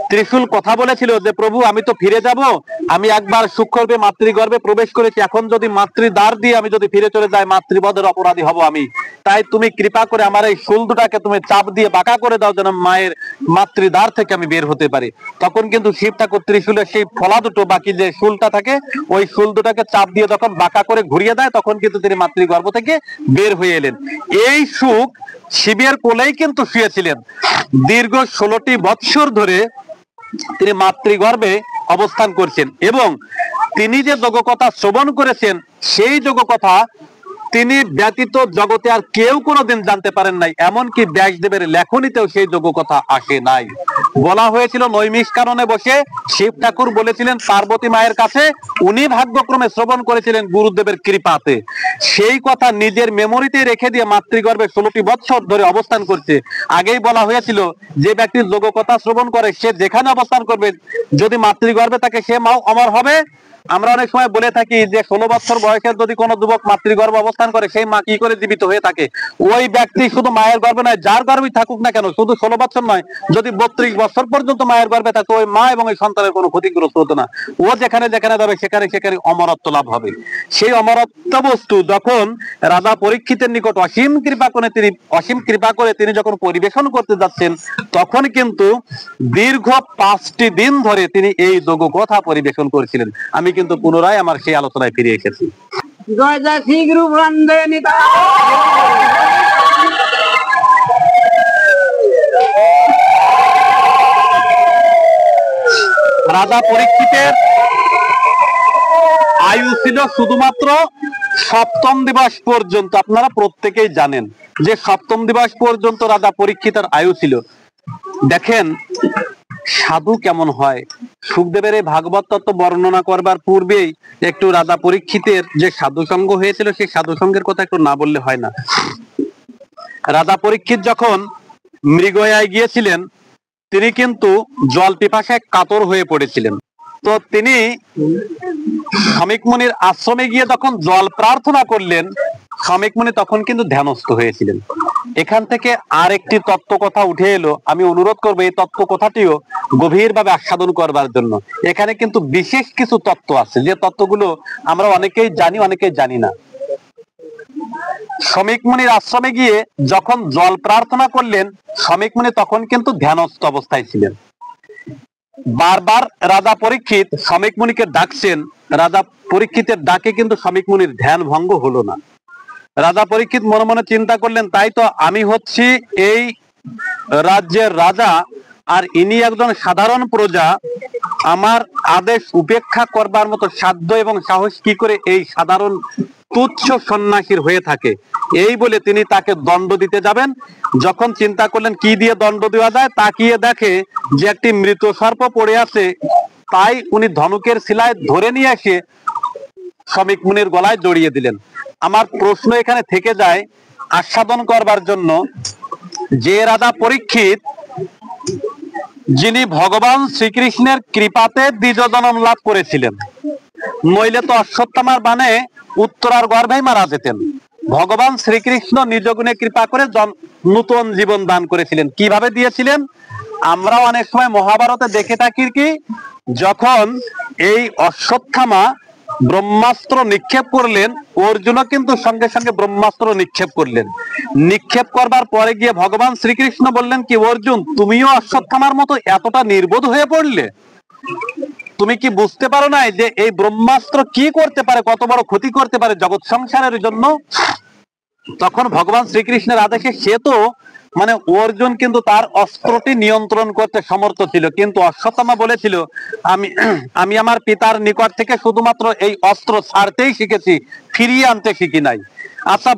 ত্রিশূল কথা বলেছিল যে, প্রভু আমি তো ফিরে যাব, আমি একবার সূক্ষ্মরূপে মাতৃগর্ভে প্রবেশ করেছি, এখন যদি মাতৃদ্বার দিয়ে আমি যদি ফিরে চলে যাই, মাতৃবধের অপরাধী হব আমি। তাই তুমি কৃপা করে আমার এই শুল দুটাকে তুমি চাপ দিয়ে বাঁকা করে দাও, যেন মায়ের মাতৃদ্বার থেকে আমি বের হতে পারি। তখন কিন্তু শিব ঠাকুর ত্রিশূলের সেই ফলা দুটো, বাকি যে শুলটা থাকে, ওই শুল দুটাকে চাপ দিয়ে যখন বাঁকা করে ঘুরিয়ে দেয়, তখন কিন্তু তিনি মাতৃগর্ভ থেকে বের হয়ে এলেন। এই সুখ শিবের কোলেই কিন্তু শুয়েছিলেন। দীর্ঘ 16টি বৎসর ধরে তিনি মাতৃগর্ভে অবস্থান করছেন, এবং তিনি যে যোগকথা শ্রবণ করেছেন, সেই যোগকথা তিনি ব্যতীত জগতে আর কেউ কোনোদিন জানতে পারেন নাই। এমনকি ব্যাসদেবের লেখনীতেও সেই যোগকথা আসে নাই। বলা হয়েছিল নৈমিষকাননে বসে শিব ঠাকুর বলেছিলেন পার্বতী মায়ের কাছে, উনি ভাগ্যক্রমে শ্রবণ করেছিলেন গুরুদেবের কৃপাতে। সেই কথা নিজের মেমোরিতে রেখে দিয়ে মাতৃগর্ভে 16টি বৎসর ধরে অবস্থান করছে। আগেই বলা হয়েছিল যে ব্যক্তির যোগকথা শ্রবণ করে সে যেখানে অবস্থান করবে, যদি মাতৃগর্ভে থাকে সে মাও অমর হবে। আমরা অনেক সময় বলে থাকি যে 16 বছর বয়সের যদি কোনো যুবক মাতৃগর্ভে অবস্থান করে, সেই মা কি করে জীবিত হয়ে থাকে? ওই ব্যক্তি শুধু মায়ের গর্ভে নয়, যার গর্ভে থাকুক না কেন, শুধু 16 বছর নয়, যদি 32 বছর পর্যন্ত মায়ের গর্ভে থাকতো, ওই মা এবং ওই সন্তানের কোনো ক্ষতিগ্রস্ত হতো না। ও যেখানে যেখানে যাবে সেখানে সেখানে অমরত্ব লাভ হবে। সেই অমরত্ব বস্তু যখন রাজা পরীক্ষিতের নিকট অসীম কৃপা করে তিনি যখন পরিবেশন করতে যাচ্ছেন, তখন কিন্তু দীর্ঘ 5টি দিন ধরে তিনি এই যোগকথা পরিবেশন করেছিলেন। আমি কিন্তু পুনরায় আমার সেই আলোচনায় ফিরে এসেছি। জয় জয় শ্রী গুরু বন্দে নিতাই। রাজা পরীক্ষিতের আয়ু ছিল শুধুমাত্র 7ম দিবস পর্যন্ত। আপনারা প্রত্যেকেই জানেন যে 7ম দিবস পর্যন্ত রাজা পরীক্ষিতের আয়ু ছিল। দেখেন সাধু কেমন হয়। সুখদেবের এই ভাগবত তত্ত্ব বর্ণনা করবার পূর্বেই একটু রাজা পরীক্ষিতের যে সাধু সঙ্গ হয়েছিল, সেই সাধু সঙ্গের কথা একটু না বললে হয় না। রাজা পরীক্ষিত যখন মৃগয়ায় গিয়েছিলেন, তিনি কিন্তু জল পিপাসায় কাতর হয়ে পড়েছিলেন। তো তিনি শমিক মুনির আশ্রমে গিয়ে যখন জল প্রার্থনা করলেন, শমিক মুনি তখন কিন্তু ধ্যানস্থ হয়েছিলেন। এখান থেকে আর একটি তত্ত্ব কথা উঠে এলো। আমি অনুরোধ করবো এই তত্ত্ব কথাটিও গভীরভাবে আস্বাদন করবার জন্য। এখানে কিন্তু বিশেষ কিছু তত্ত্ব আছে, যে তত্ত্বগুলো আমরা অনেকেই জানি, অনেকেই জানি না। শমিক মুনির আশ্রমে গিয়ে যখন জল প্রার্থনা করলেন, শমিক মুনি তখন কিন্তু ধ্যানস্থ অবস্থায় ছিলেন। বারবার রাজা পরীক্ষিত শমিক মুনিকে ডাকছেন, রাজা পরীক্ষিতের ডাকে কিন্তু শমিক মুনির ধ্যান ভঙ্গ হলো না। রাজা পরীক্ষিত মনে মনে চিন্তা করলেন, তাই তো আমি হচ্ছি এই রাজ্যের রাজা, আর ইনি একজন সাধারণ প্রজা, আমার আদেশ উপেক্ষা করবার মতো সাধ্য এবং সাহস কি করে এই সাধারণ তুচ্ছ সন্ন্যাসীর হয়ে থাকে। এই বলে তিনি তাকে দণ্ড দিতে যাবেন। যখন চিন্তা করলেন কি দিয়ে দণ্ড দেওয়া যায়, তাকিয়ে দেখে যে একটি মৃত সর্প পড়ে আছে, তাই উনি ধনুকের শিলায় ধরে নিয়ে এসে শ্রমিক মুনির গলায় জড়িয়ে দিলেন। আমার প্রশ্ন এখানে থেকে যায়, আস্বাদন করবার জন্য যে রাজা পরীক্ষিত, যিনি ভগবান শ্রীকৃষ্ণের কৃপাতে দ্বিজ জন্ম লাভ করেছিলেন, নইলে তো অশ্বত্থামার বানে উত্তরার গর্ভেই মারা যেতেন। ভগবান শ্রীকৃষ্ণ নিজ গুণে কৃপা করে নূতন জীবন দান করেছিলেন। কিভাবে দিয়েছিলেন? আমরা অনেক সময় মহাভারতে দেখে থাকি কি, যখন এই অশ্বত্থামা ব্রহ্মাস্ত্র নিক্ষেপ করলেন, অর্জুনও কিন্তু সঙ্গে সঙ্গে ব্রহ্মাস্ত্র নিক্ষেপ করলেন। নিক্ষেপ করবার পরে গিয়ে ভগবান শ্রীকৃষ্ণ বললেন কি, অর্জুন তুমিও অশ্বত্থামার মতো এতটা নির্বোধ হয়ে পড়লে? তুমি কি বুঝতে পারো না যে এই ব্রহ্মাস্ত্র কি করতে পারে, কত বড় ক্ষতি করতে পারে জগৎ সংসারের জন্য? তখন ভগবান শ্রীকৃষ্ণের আদেশে সে তো মানে অর্জুন কিন্তু তার অস্ত্রটি নিয়ন্ত্রণ করতে সমর্থ ছিল, কিন্তু অশ্বত্থামা বলেছিল আমি আমার পিতার নিকট থেকে শুধুমাত্র এই অস্ত্র ছাড়তেই শিখেছি, ফিরিয়ে আনতে শিখি নাই। আচ্ছা,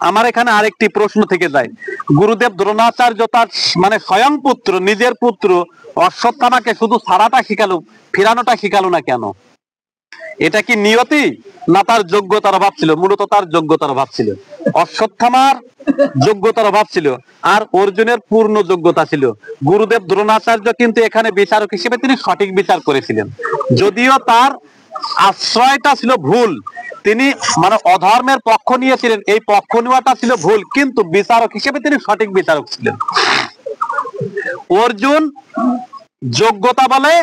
আমার এখানে আরেকটি প্রশ্ন থেকে যায়, গুরুদেব দ্রোণাচার্য তার মানে স্বয়ং পুত্র, নিজের পুত্র অশ্বত্থামাকে শুধু ছাড়াটা শিখালো, ফিরানোটা শিখালো না কেন? এটা কি নিয়তি না তার যোগ্যতার অভাব ছিল? মূলত তার যোগ্যতার অভাব ছিল। অশ্বত্থামার যোগ্যতার অভাব ছিল, আর অর্জুনের পূর্ণ যোগ্যতা ছিল। গুরুদেব দ্রোণাচার্য কিন্তু এখানে বিচারক হিসেবে তিনি সঠিক বিচার করেছিলেন, যদিও তার আশ্রয়টা ছিল ভুল। তিনি মানে অধর্মের পক্ষ নিয়েছিলেন, এই পক্ষ নেওয়াটা ছিল ভুল, কিন্তু বিচারক হিসেবে তিনি সঠিক বিচারক ছিলেন। অর্জুন যোগ্যতা বলে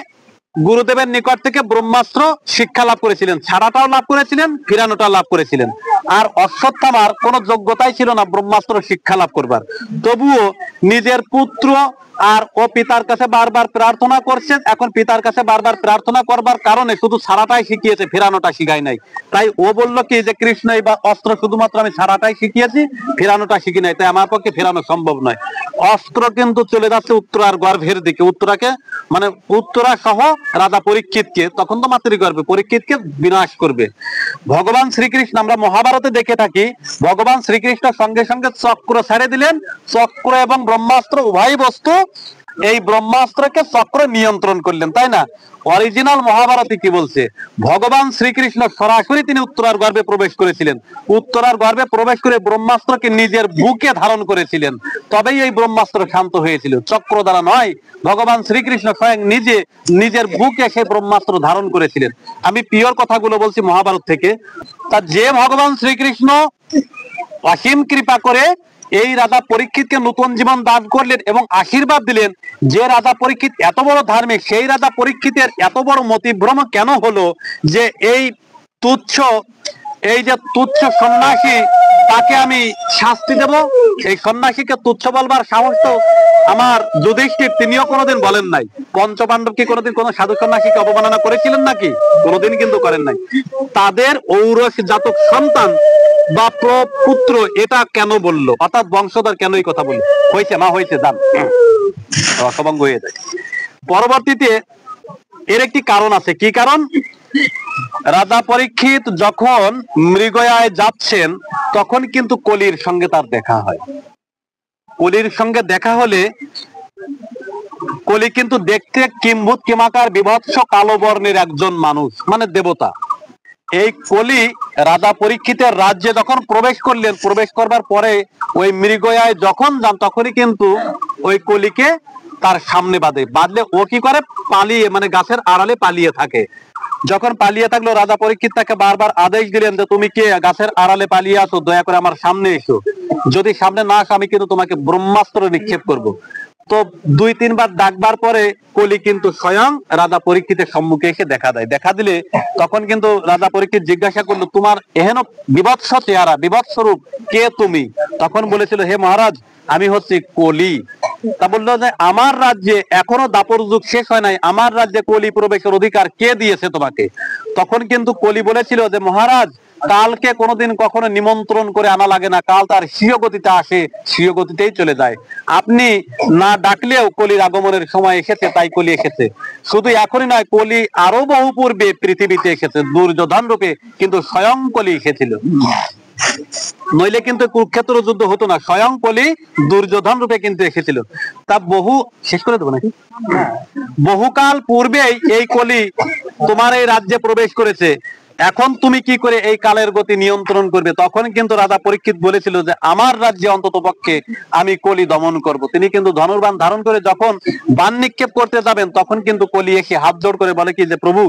গুরুদেবের নিকট থেকে ব্রহ্মাস্ত্র শিক্ষা লাভ করেছিলেন, ছাড়াটাও লাভ করেছিলেন, ফিরানোটা লাভ করেছিলেন। আর অশ্বত্থামার কোন যোগ্যতাই ছিল না ব্রহ্মাস্ত্র শিক্ষা লাভ করবার, তবুও নিজের পুত্র আর ও পিতার কাছে বারবার প্রার্থনা করছেন। এখন পিতার কাছে বারবার প্রার্থনা করবার কারণে শুধু ছাড়াটাই শিখিয়েছে, ফেরানোটা শিখায় নাই। তাই ও বললো কি যে কৃষ্ণ এই অস্ত্র শুধুমাত্র আমি ছাড়াটাই শিখিয়েছি, ফেরানোটা শিখি নাই, তাই আমার পক্ষে ফেরানো সম্ভব নয়। অস্ত্র কিন্তু চলে যাচ্ছে উত্তরার গর্ভের দিকে, উত্তরাকে মানে উত্তরা সহ রাজা পরীক্ষিতকে, তখন তো মাতৃগর্ভে, পরীক্ষিতকে বিনাশ করবে। ভগবান শ্রীকৃষ্ণ আমরা মহাভারতে দেখে থাকি, ভগবান শ্রীকৃষ্ণ সঙ্গে সঙ্গে চক্র ছেড়ে দিলেন। চক্র এবং ব্রহ্মাস্ত্র উভয় বস্তু, এই ব্রহ্মাস্ত্রকে চক্র নিয়ন্ত্রণ করলেন, তাই না? অরিজিনাল মহাভারতে কি বলছে? ভগবান শ্রীকৃষ্ণ সরাসরি তিনি উত্তরার গর্ভে প্রবেশ করেছিলেন, উত্তরার গর্ভে প্রবেশ করে ব্রহ্মাস্ত্রকে নিজের বুকে ধারণ করেছিলেন, তবেই এই ব্রহ্মাস্ত্র শান্ত হয়েছিল, চক্র দ্বারা নয়। ভগবান শ্রীকৃষ্ণ স্বয়ং নিজে নিজের বুকে সেই ব্রহ্মাস্ত্র ধারণ করেছিলেন। আমি পিওর কথাগুলো বলছি মহাভারত থেকে। তা যে ভগবান শ্রীকৃষ্ণ অসীম কৃপা করে এই রাজা পরীক্ষিতকে নতুন জীবন দান করলেন এবং আশীর্বাদ দিলেন, যে রাজা পরীক্ষিত এত বড় ধার্মিক, সেই রাজা পরীক্ষিতের এত বড় মতিভ্রম কেন হলো যে এই যে তুচ্ছ সন্ন্যাসী, তাকে আমি শাস্তি দেব? এই সন্ন্যাসীকে তুচ্ছ বলবার সাহস তো আমার যুধিষ্ঠির তিনিও কোনোদিন বলেন নাই। পঞ্চপাণ্ডব কি কোনোদিন কোন সাধু সন্ন্যাসীকে অবমাননা করেছিলেন নাকি? কোনোদিন কিন্তু করেন নাই। তাদের ঔরস জাতক সন্তান বা পুত্র এটা কেন বললো, অর্থাৎ বংশধর কেন এই কথা বললো? হয়েছে মা, হয়েছে, যান, রসভঙ্গ হয়ে যায়। পরবর্তীতে এর একটি কারণ আছে। কি কারণ? রাজা পরীক্ষিত যখন মৃগয়ায় যাচ্ছেন, তখন কিন্তু কলির সঙ্গে তার দেখা হয়। কলির সঙ্গে দেখা হলে কলি কিন্তু দেখতে কিম্ভূত কিমাকার বিভৎস কালো বর্ণের একজন মানুষ, মানে দেবতা। এই কলি রাজা পরীক্ষিতের রাজ্যে যখন প্রবেশ করলেন, প্রবেশ করবার পরে ওই মৃগয়ায় যখন যান, তখনই কিন্তু ওই কলিকে তার সামনে বাঁধলে ও কি করে, পালিয়ে মানে গাছের আড়ালে পালিয়ে থাকে। যখন পালিয়ে থাকলো, রাজা পরীক্ষিত তাকে বারবার আদেশ দিলেন যে তুমি কে, গাছের আড়ালে পালিয়ে আসো, দয়া করে আমার সামনে এসো, যদি সামনে না আসো আমি কিন্তু তোমাকে ব্রহ্মাস্ত্র নিক্ষেপ করব। তো 2-3 বার ডাকবার পরে কলি কিন্তু স্বয়ং রাজা পরীক্ষিতের সম্মুখে এসে দেখা দেয়। দেখা দিলে তখন কিন্তু রাজা পরীক্ষিত জিজ্ঞাসা করলো, তোমার এহেন বিভৎস চেহারা, বিভৎস রূপ, কে তুমি? তখন বলেছিল, হে মহারাজ, আমি হচ্ছি কলি। তা বললো যে আমার রাজ্যে এখনো দাপর যুগ শেষ হয় নাই, আমার রাজ্যে কলি প্রবেশের অধিকার কে দিয়েছে তোমাকে? তখন কিন্তু কলি বলেছিল যে মহারাজ, কালকে কোনোদিন কখনো নিমন্ত্রণ করে আনা লাগে না, কাল তার স্বীয় গতিতে আসে, স্বীয় গতিতেই চলে যায়। আপনি না ডাকলেও কলির আগমনের সময় এসেছে, তাই কলি এসেছে। শুধু এখনই নয়, কলি আরো বহু পূর্বে পৃথিবীতে এসেছে দুর্যোধন রূপে, কিন্তু স্বয়ং কলি এসেছিল। নইলে কিন্তু কুরুক্ষেত্র যুদ্ধ হতো না, স্বয়ং কলি দুর্যোধন রূপে কিন্তু এসেছিল। তা বহু শেষ করে দেবো নাকি, বহুকাল পূর্বেই এই কলি তোমার এই রাজ্যে প্রবেশ করেছে। এখন তুমি কি করে এই কালের গতি নিয়ন্ত্রণ করবে? তখন কিন্তু রাজা পরীক্ষিত বলেছিল যে আমার রাজ্যে অন্তত পক্ষে আমি কলি দমন করব। তিনি কিন্তু ধনুর্বাণ ধারণ করে যখন বাণ নিক্ষেপ করতে যাবেন, তখন কিন্তু কলি এসে হাত জোড় করে বলে কি যে প্রভু,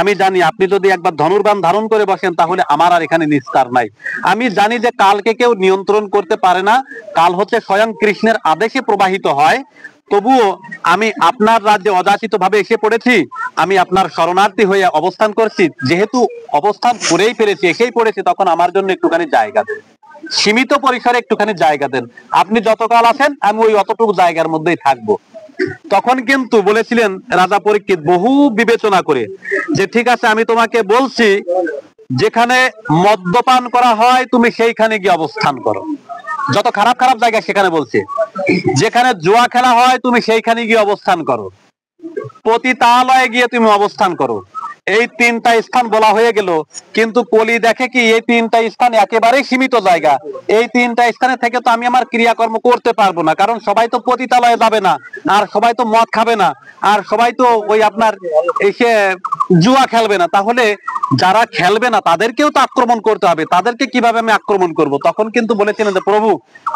আমি জানি আপনি যদি একবার ধনুর্বাণ ধারণ করে বসেন তাহলে আমার আর এখানে নিস্তার নাই। আমি জানি যে কালকে কেউ নিয়ন্ত্রণ করতে পারে না, কাল হচ্ছে স্বয়ং কৃষ্ণের আদেশে প্রবাহিত হয়। তবুও আমি আপনার রাজ্যে অযাচিত ভাবে এসে পড়েছি, আমি আপনার শরণার্থী হয়ে অবস্থান করছি। যেহেতু অবস্থান করেই ফেলেছি, এসেই পড়েছি, তখন আমার জন্য একটুখানি জায়গা দেন, সীমিত পরিসরে একটুখানি জায়গা দেন। আপনি যতকাল আছেন আমি ওই অতটুকু জায়গার মধ্যেই থাকবো। তখন কিন্তু বলেছিলেন রাজা পরীক্ষিত বহু বিবেচনা করে যে ঠিক আছে, আমি তোমাকে বলছি যেখানে মদ্যপান করা হয় তুমি সেইখানে গিয়ে অবস্থান করো। যত খারাপ খারাপ জায়গা সেখানে বলছে, যেখানে জুয়া খেলা হয় তুমি সেইখানে গিয়ে অবস্থান করো, পতিতালয়ে গিয়ে তুমি অবস্থান করো। এই তিনটা স্থান বলা হয়ে গেল, কিন্তু কলি দেখে কি এই তিনটা স্থান একেবারেই সীমিত জায়গা। এই তিনটা স্থানে থেকে তো আমি আমার ক্রিয়াকর্ম করতে পারবো না, কারণ সবাই তো পতিতালয়ে যাবে না, আর সবাই তো মদ খাবে না, আর সবাই তো ওই আপনার এসে জুয়া খেলবে না। তাহলে যারা খেলবে না তাদেরকেও তো আক্রমণ করতে হবে, তাদেরকে কিভাবে আমি আক্রমণ করব? তখন কিন্তু বলেছিলেন যে প্রভু,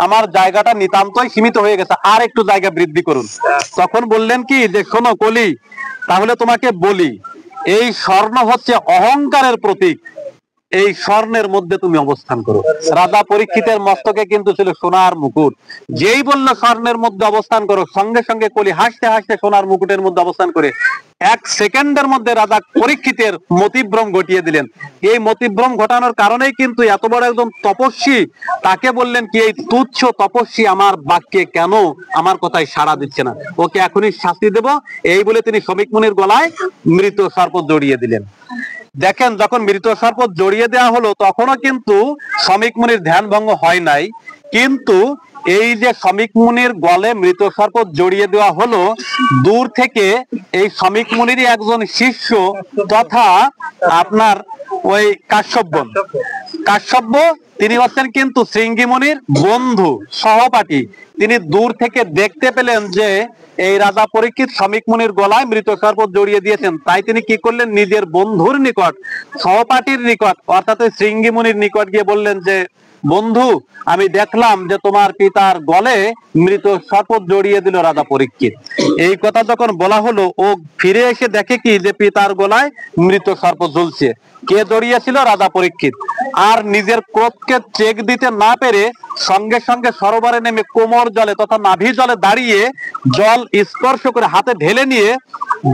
আমার জায়গাটা নিতান্তই সীমিত হয়ে গেছে, আর একটু জায়গা বৃদ্ধি করুন। তখন বললেন কি যে শোনো কলি, তাহলে তোমাকে বলি, এই স্বর্ণ হচ্ছে অহংকারের প্রতীক, এই স্বর্ণের মধ্যে তুমি অবস্থান করো। রাজা পরীক্ষিতের মস্তকে কিন্তু ছিল সোনার মুকুট, যেই বললো স্বর্ণের মধ্যে অবস্থান করো, সঙ্গে সঙ্গে কলি হাসতে হাসতে সোনার মুকুটের মধ্যে অবস্থান করে 1 সেকেন্ডের মধ্যে রাজা পরীক্ষিতের মতিভ্রম ঘটিয়ে দিলেন। এই মতিভ্রম ঘটানোর কারণেই কিন্তু এত বড় একজন তপস্বী, তাকে বললেন কি এই তুচ্ছ তপস্বী আমার বাক্যে কেন আমার কথায় সাড়া দিচ্ছে না, ওকে এখনই শাস্তি দেব। এই বলে তিনি শমিক মুনির গলায় মৃত সর্প জড়িয়ে দিলেন। দেখেন, যখন মৃত সর্প জড়িয়ে দেওয়া হলো তখনও কিন্তু শমিক মুনির ধ্যান ভঙ্গ হয় নাই, কিন্তু এই যে শমিক মুনির গলে মৃত সর্প জড়িয়ে দেওয়া হলো, দূর থেকে এই শমিক মুনিরই একজন শিষ্য তথা আপনার ওই কাশ্যপ, তিনি হচ্ছেন কিন্তু শৃঙ্গি মুনির বন্ধু সহপাঠী। তিনি দূর থেকে দেখতে পেলেন যে এই রাজা পরীক্ষিত শমিক মুনির গলায় মৃত সর্প জড়িয়ে দিয়েছেন, তাই তিনি কি করলেন, নিজের বন্ধুর নিকট, সহপাঠীর নিকট, অর্থাৎ শৃঙ্গি মুনির নিকট গিয়ে বললেন যে বন্ধু, আমি দেখলাম যে তোমার পিতার গলে মৃত সর্প জড়িয়ে দিল রাজা পরীক্ষিত। এই কথা যখন বলা হলো, ও ফিরে এসে দেখে কি যে পিতার গলায় মৃত সর্প ঝুলছে। কে জড়িয়েছিল? রাজা পরীক্ষিত। আর নিজের ক্রোধকে চেক দিতে না পেরে সঙ্গে সঙ্গে সরোবরে নেমে কোমর জলে তথা নাভি জলে দাঁড়িয়ে জল স্পর্শ করে হাতে ঢেলে নিয়ে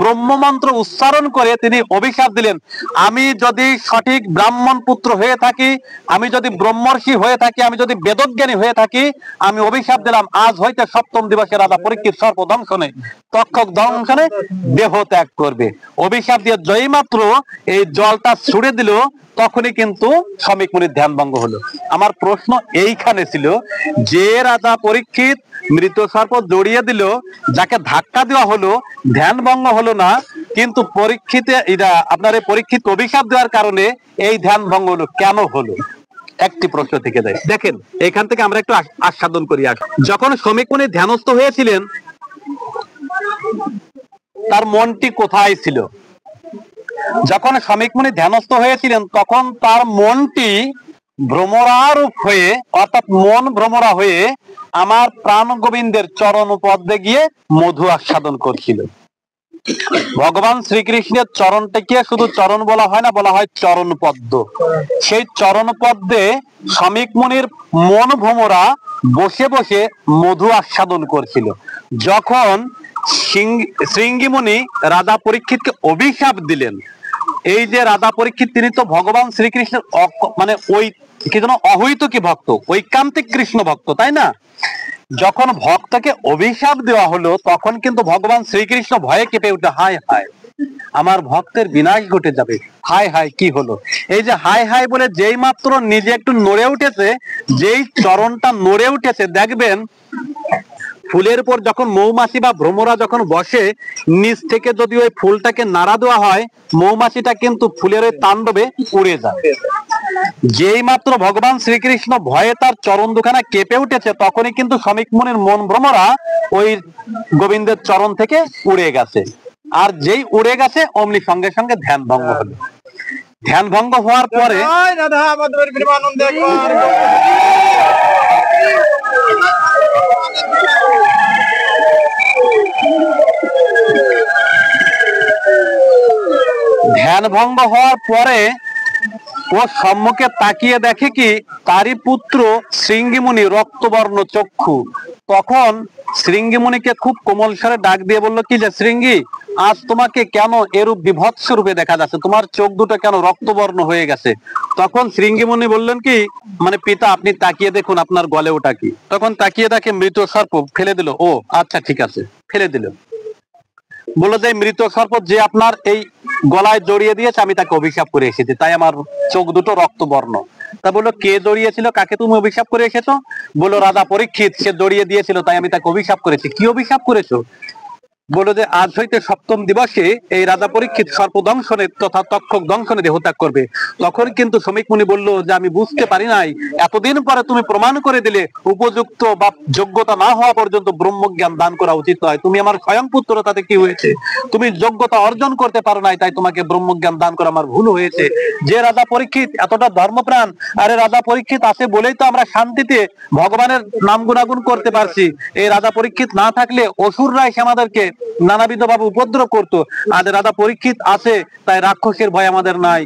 ব্রহ্মমন্ত্র উচ্চারণ করে তিনি অভিশাপ দিলেন, আমি যদি সঠিক ব্রাহ্মণ পুত্র হয়ে থাকি, আমি যদি ব্রহ্মর্ষি হয়ে থাকি, আমি যদি বেদজ্ঞানী হয়ে থাকি, আমি অভিশাপ দিলাম আজ হইতে 7ম দিবসে রাজা পরীক্ষিত সর্প দংশনে, তক্ষক দংশনে দেহ ত্যাগ করবে। অভিশাপ দিয়ে জয়ী মাত্র এই জলটা ছুড়ে দিল, তখনই কিন্তু শমিক মুনির ধ্যান ভঙ্গ হলো। আমার প্রশ্ন এইখানে ছিল, যে রাজা পরীক্ষিত মৃত সর্প জড়িয়ে দিল, যাকে ধাক্কা দেওয়া হলো, ধ্যান ভঙ্গ হলো না, কিন্তু পরীক্ষিতে এটা আপনার এই পরীক্ষিত অভিশাপ দেওয়ার কারণে এই ধ্যান ভঙ্গ হলো, কেন হলো? একটি প্রশ্ন থেকে যায়। দেখেন, এখান থেকে আমরা একটু আস্বাদন করি। যখন শমিক মুনি ধ্যানস্থ হয়েছিলেন, তার মনটি কোথায় ছিল? যখন শমিক মুনি ধ্যানস্থ হয়েছিলেন তখন তার মনটি ভ্রমরারূপ হয়ে, অর্থাৎ মন ভ্রমরা হয়ে আমার প্রাণ গোবিন্দের চরণ পদ্মে গিয়ে মধু আস্বাদন করছিল। ভগবান শ্রীকৃষ্ণের চরণটাকে শুধু চরণ বলা হয় না, বলা হয় চরণ পদ্ম। সেই চরণ পদ্মে শমিক মুনির মন ভ্রমরা বসে বসে মধু আস্বাদন করছিল। যখন শৃঙ্গি মুনি রাজা পরীক্ষিতকে অভিশাপ দিলেন, এই যে রাজা পরীক্ষিত তিনি তো ভগবান শ্রীকৃষ্ণের মানে ওই কি যেন অহৈতুকী ভক্ত, ঐকান্তিক কৃষ্ণ ভক্ত, তাই না? যখন ভক্তকে অভিশাপ দেওয়া হলো তখন কিন্তু ভগবান শ্রীকৃষ্ণ ভয়ে কেঁপে উঠে, হায় হায়, আমার ভক্তের বিনাশ ঘটে যাবে। হায় হায় কি হলো? এই যে হায় হায় বলে যেই মাত্র নিজে একটু নড়ে উঠেছে, যেই চরণটা নড়ে উঠেছে, দেখবেন ফুলের উপর যখন মৌমাছি বা ভ্রমরা যখন বসে, নিচ থেকে যদি ওই ফুলটাকে নাড়া দেওয়া হয়, মৌমাছিটা কিন্তু ফুলের ওই তাণ্ডবে উড়ে যায়। যেই মাত্র ভগবান শ্রীকৃষ্ণ ভয়ে তার চরণ দুখানা কেঁপে উঠেছে, তখনই কিন্তু শ্রমিক মুনির মন ভ্রমরা ওই গোবিন্দের চরণ থেকে উড়ে গেছে। আর যেই উড়ে গেছে অমনি সঙ্গে সঙ্গে ধ্যান ভঙ্গ হলো। ধ্যান ভঙ্গ হওয়ার পরে ও সম্মুখে তাকিয়ে দেখে কি তারই পুত্র শৃঙ্গিমুনি রক্তবর্ণ চক্ষু। তখন শৃঙ্গিমুনিকে খুব কোমল স্বরে ডাক দিয়ে বলল কি যে শৃঙ্গি, আজ তোমাকে কেন এরূপ বিভৎস রূপে দেখা যাচ্ছে, তোমার চোখ দুটো কেন রক্তবর্ণ হয়ে গেছে? তখন শৃঙ্গিমুনি বললেন কি, মানে পিতা আপনি তাকিয়ে দেখুন আপনার গলে ওটা কি। তখন তাকিয়ে দেখে মৃত সর্প, ফেলে দিল। ও আচ্ছা ঠিক আছে, ফেলে দিল। বললো যে মৃত সর্প যে আপনার এই গলায় জড়িয়ে দিয়েছে, আমি তাকে অভিশাপ করে এসেছি, তাই আমার চোখ দুটো রক্তবর্ণ। তা বললো কে জড়িয়েছিল, কাকে তুমি অভিশাপ করে এসেছো? বললো রাজা পরীক্ষিত, সে জড়িয়ে দিয়েছিল, তাই আমি তাকে অভিশাপ করেছি। কি অভিশাপ করেছো? বললো যে আজ হইতে সপ্তম দিবসে এই রাজা পরীক্ষিত সর্পদংশনে তথা তক্ষক দংশনে দেহত্যাগ করবে। তখন কিন্তু শ্রমিক মুনি বললো যে আমি বুঝতে পারি নাই, এতদিন পরে তুমি প্রমাণ করে দিলে উপযুক্ত বা যোগ্যতা না হওয়া পর্যন্ত ব্রহ্মজ্ঞান দান করা উচিত নয়। তুমি আমার স্বয়ং পুত্র, তাতে কি হয়েছে? তুমি যোগ্যতা অর্জন করতে পারো নাই, তাই তোমাকে ব্রহ্মজ্ঞান দান করা আমার ভুল হয়েছে। যে রাজা পরীক্ষিত এতটা ধর্মপ্রাণ, আরে রাজা পরীক্ষিত আছে বলেই তো আমরা শান্তিতে ভগবানের নাম গুণাগুণ করতে পারছি। এই রাজা পরীক্ষিত না থাকলে অসুররা এসে আমাদেরকে নানাবিধ ভাবে উপদ্রব করতো। আর রাজা পরীক্ষিত আছে তাই রাক্ষসের ভয় আমাদের নাই,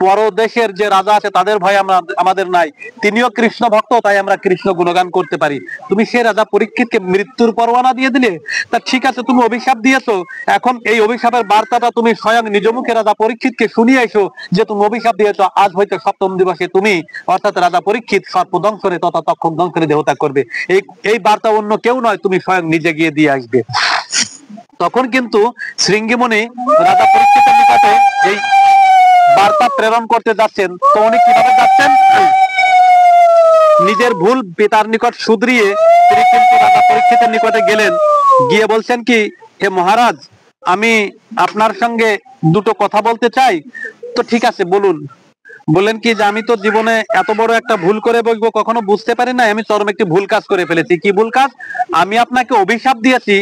পরদেশের যে রাজা আছে তাদের ভয় আমাদের নাই। তিনিও কৃষ্ণ ভক্ত, তাই আমরা কৃষ্ণ গুণগান করতে পারি। তুমি সে রাজা পরীক্ষিতকে মৃত্যুর পরোয়ানা দিয়ে দিলে। তা ঠিক আছে, তুমি অভিশাপ দিয়েছো, এখন এই অভিশাপের বার্তাটা তুমি স্বয়ং নিজ মুখে রাজা পরীক্ষিতকে শুনিয়ে এসো যে তুমি অভিশাপ দিয়েছো, আজ হইতে সপ্তম দিবসে তুমি অর্থাৎ রাজা পরীক্ষিত সর্পদংশনে তথা তক্ষক দংশনে দেহত্যাগ করবে। এই বার্তা অন্য কেউ নয়, তুমি স্বয়ং নিজে গিয়ে দিয়ে আসবে। তখন কিন্তু শৃঙ্গিমুনি রাজা পরীক্ষিতের নিকটে এই বার্তা প্রেরণ করতে যাচ্ছেন। তো উনি কিভাবে যাচ্ছেন? নিজের ভুল পিতার নিকট শুধরিয়ে তিনি কিন্তু রাজা পরীক্ষিতের নিকটে গেলেন। গিয়ে বলছেন কি, হে মহারাজ, আমি আপনার সঙ্গে দুটো কথা বলতে চাই। তো ঠিক আছে বলুন। বললেন কি যে আমি তো জীবনে এত বড় একটা ভুল করে বসবো কখনো বুঝতে পারি না, আমি চরম একটি ভুল কাজ করে ফেলেছি। কি ভুল কাজ? আমি আপনাকে অভিশাপ দিয়েছি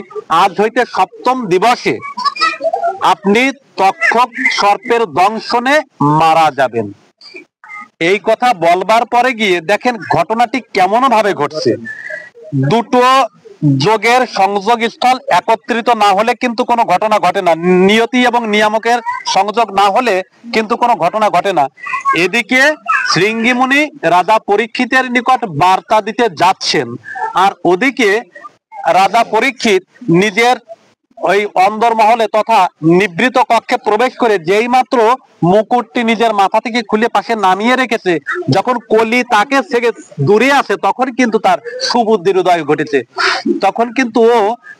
আজ হইতে সপ্তম দিবসে আপনি তক্ষক সর্পের দংশনে মারা যাবেন। এই কথা বলবার পরে গিয়ে দেখেন ঘটনাটি কেমন ভাবে ঘটছে। দুটো যোগের সংযোগ স্থল একত্রিত না হলে কিন্তু কোনো ঘটনা ঘটে না, নিয়তি এবং নিয়ামকের সংযোগ না হলে কিন্তু কোনো ঘটনা ঘটে না। এদিকে শৃঙ্গিমুনি রাজা পরীক্ষিতের নিকট বার্তা দিতে যাচ্ছেন, আর ওদিকে রাজা পরীক্ষিত নিজের ওই অন্দরমহলে তথা নিভৃত কক্ষে প্রবেশ করে যেই মাত্র মুকুটটি নিজের মাথা থেকে খুলে পাশে নামিয়ে রেখেছে, যখন কলি তাকে থেকে দূরে আসে, তখন কিন্তু তার সুবুদ্ধির উদয় ঘটেছে। তখন কিন্তু ও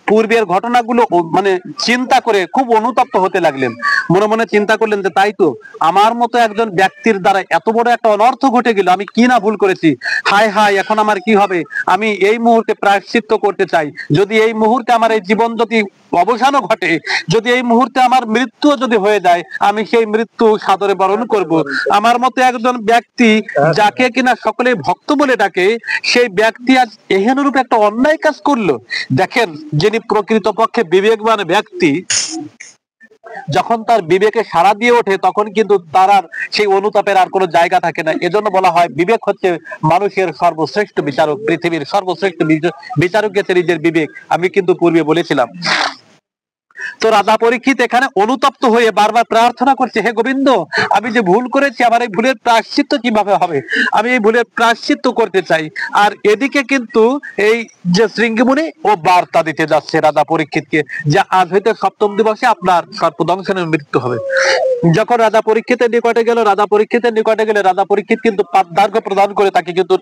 পূর্বের ঘটনাগুলো মানে চিন্তা করে খুব অনুতপ্ত হতে লাগলেন। মনে মনে চিন্তা করলেন যে তাই তো, আমার মতো একজন ব্যক্তির দ্বারা এত বড় একটা অনর্থ ঘটে গেল, আমি কি না ভুল করেছি। হায় হায়, এখন আমার কি হবে? আমি এই মুহূর্তে প্রায়শ্চিত্ত করতে চাই। যদি এই মুহূর্তে আমার এই জীবন যদি অবসানও ঘটে, যদি এই মুহূর্তে আমার মৃত্যু যদি হয়ে যায়, আমি সেই মৃত্যু সাদরে বরণ করব। আমার মতো একজন ব্যক্তি যাকে কিনা সকলে ভক্ত বলে ডাকে, সেই ব্যক্তি আজ এহেন রূপে একটা অন্যায় কাজ করলো। দেখেন, যিনি প্রকৃতপক্ষে বিবেকবান ব্যক্তি, যখন তার বিবেকে সাড়া দিয়ে ওঠে তখন কিন্তু তার আর সেই অনুতাপের আর কোনো জায়গা থাকে না। এজন্য বলা হয় বিবেক হচ্ছে মানুষের সর্বশ্রেষ্ঠ বিচারক, পৃথিবীর সর্বশ্রেষ্ঠ বিচারক গেছে নিজের বিবেক। আমি কিন্তু পূর্বে বলেছিলাম। তো রাজা পরীক্ষিত এখানে অনুতপ্ত হয়ে বারবার প্রার্থনা করছে, হে গোবিন্দ, আমি যে ভুল করেছি, আমার এই ভুলের প্রায়শ্চিত্ত কিভাবে হবে? আমি এই ভুলের প্রায়শ্চিত্ত করতে চাই। আর এদিকে কিন্তু এই যে শৃঙ্গিমুনি ও বার্তা দিতে যাচ্ছে রাজা পরীক্ষিতকে যে আজ হইতে সপ্তম দিবসে আপনার সর্পদংশনের মৃত্যু হবে। যখন রাজা পরীক্ষিতের নিকটে গেল, রাজা পরীক্ষিত কিন্তু পাদ্যার্ঘ্য প্রদান করে তাকে কিন্তু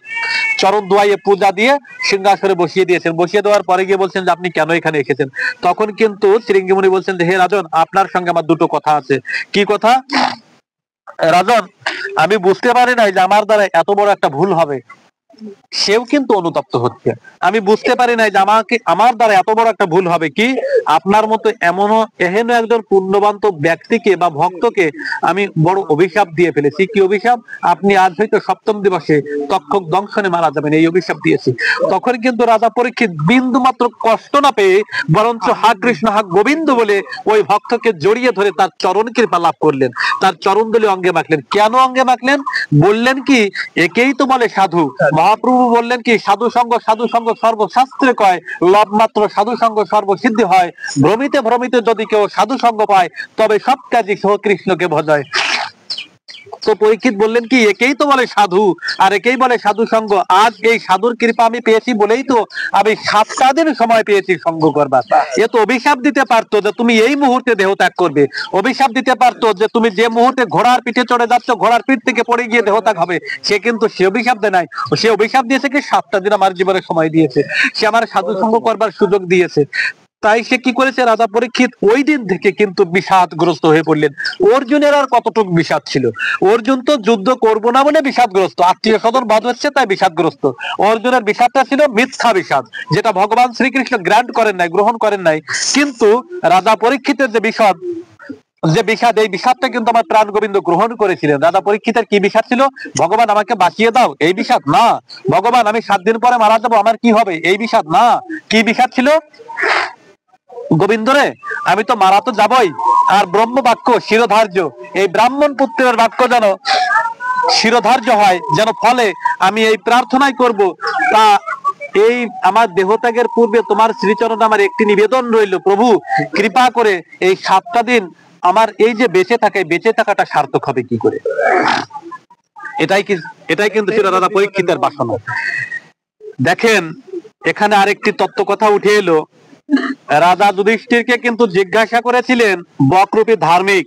চরণ ধোয়াইয়ে পূজা দিয়ে সিংহাসনে বসিয়ে দিয়েছেন। বসিয়ে দেওয়ার পরে গিয়ে বলছেন যে আপনি কেন এখানে এসেছেন? তখন কিন্তু শৃঙ্গিমুনি ঋষিমুনি বলছেন যে হে রাজন, আপনার সঙ্গে আমার দুটো কথা আছে। কি কথা? রাজন, আমি বুঝতে পারি নাই যে আমার দ্বারা এত বড় একটা ভুল হবে। সেও কিন্তু অনুতপ্ত হচ্ছে। আমি বুঝতে পারি নাই যে আমার দ্বারা এত বড় একটা ভুল হবে। কি? আপনার মতো এহেন একজন পুণ্যবান্ত ব্যক্তিকে বা ভক্তকে আমি বড় অভিশাপ দিয়ে ফেলেছি। কি অভিশাপ? আপনি আজ হয়তো সপ্তম দিবসে তক্ষক দংশনে মারা যাবেন, এই অভিশাপ দিয়েছি। তখন কিন্তু রাজা পরীক্ষিত বিন্দু মাত্র কষ্ট না পেয়ে বরঞ্চ হা কৃষ্ণ হা গোবিন্দ বলে ওই ভক্তকে জড়িয়ে ধরে তার চরণ কৃপা লাভ করলেন, তার চরণ ধুলি অঙ্গে মাখলেন। কেন অঙ্গে মাখলেন? বললেন কি, একেই তো বলে সাধু। মহাপ্রভু বললেন কি, সাধু সঙ্গ সর্বশাস্ত্রে কয়, লব মাত্র সাধু সঙ্গ সর্বসিদ্ধি হয়। ভ্রমিতে ভ্রমিতে যদি কেউ সাধু সঙ্গ পায়, তবে সব কাজই সহ কৃষ্ণকে ভজায়। তো পরীক্ষিত বললেন কি, একেই তো বলে সাধু, আর একেই বলে সাধু সঙ্গ। আজ এই সাধুর কৃপা আমি পেয়েছি বলেই তো আমি 7টা দিন সময় পেয়েছি সঙ্গ করবার। এ তো অভিশাপ দিতে পারতো যে তুমি এই মুহূর্তে দেহ ত্যাগ করবে, অভিশাপ দিতে পারতো যে তুমি যে মুহূর্তে ঘোড়ার পিঠে চড়ে যাচ্ছ, ঘোড়ার পিঠ থেকে পড়ে গিয়ে দেহ ত্যাগ হবে। সে কিন্তু সে অভিশাপ দেয় নাই। সে অভিশাপ দিয়েছে কি, 7টা দিন আমার জীবনে সময় দিয়েছে, সে আমার সাধু সঙ্গ করবার সুযোগ দিয়েছে। তাই সে কি করেছে, রাজা পরীক্ষিত ওই দিন থেকে কিন্তু বিষাদগ্রস্ত হয়ে পড়লেন। অর্জুনের আর কতটুকু বিষাদ ছিল? অর্জুন তো যুদ্ধ করবো না বলে বিষাদগ্রস্ত, আত্মীয় স্বজন বাদ হচ্ছে তাই বিষাদগ্রস্ত। অর্জুনের বিষাদটা ছিল মিথ্যা বিষাদ, যেটা ভগবান শ্রীকৃষ্ণ গ্রান্ট করেন নাই, গ্রহণ করেন নাই। কিন্তু রাজা পরীক্ষিতের যে বিষাদ, এই বিষাদটা কিন্তু আমার প্রাণ গোবিন্দ গ্রহণ করেছিলেন। রাজা পরীক্ষিতের কি বিষাদ ছিল? ভগবান আমাকে বাঁচিয়ে দাও, এই বিষাদ না। ভগবান আমি 7 দিন পরে মারা যাবো, আমার কি হবে, এই বিষাদ না। কি বিষাদ ছিল? গোবিন্দ রে, আমি তো মারা তো যাবই, আর ব্রহ্ম বাক্য শিরোধার্য, এই ব্রাহ্মণ পুত্রের বাক্য যেন শিরোধার্য হয়, যেন ফলে আমি এই প্রার্থনাই করব, তা এই আমার দেহত্যাগের পূর্বে তোমার শ্রীচরণে আমার একটি নিবেদন রইল, প্রভু কৃপা করে এই 7টা দিন আমার এই যে বেঁচে থাকাটা সার্থক হবে কি করে। এটাই কিন্তু ছিল রাজা পরীক্ষিতের বাসনা। দেখেন, এখানে আরেকটি তত্ত্ব কথা উঠে এলো। রাজা যুধিষ্ঠিরকে কিন্তু জিজ্ঞাসা করেছিলেন বকরূপী ধার্মিক,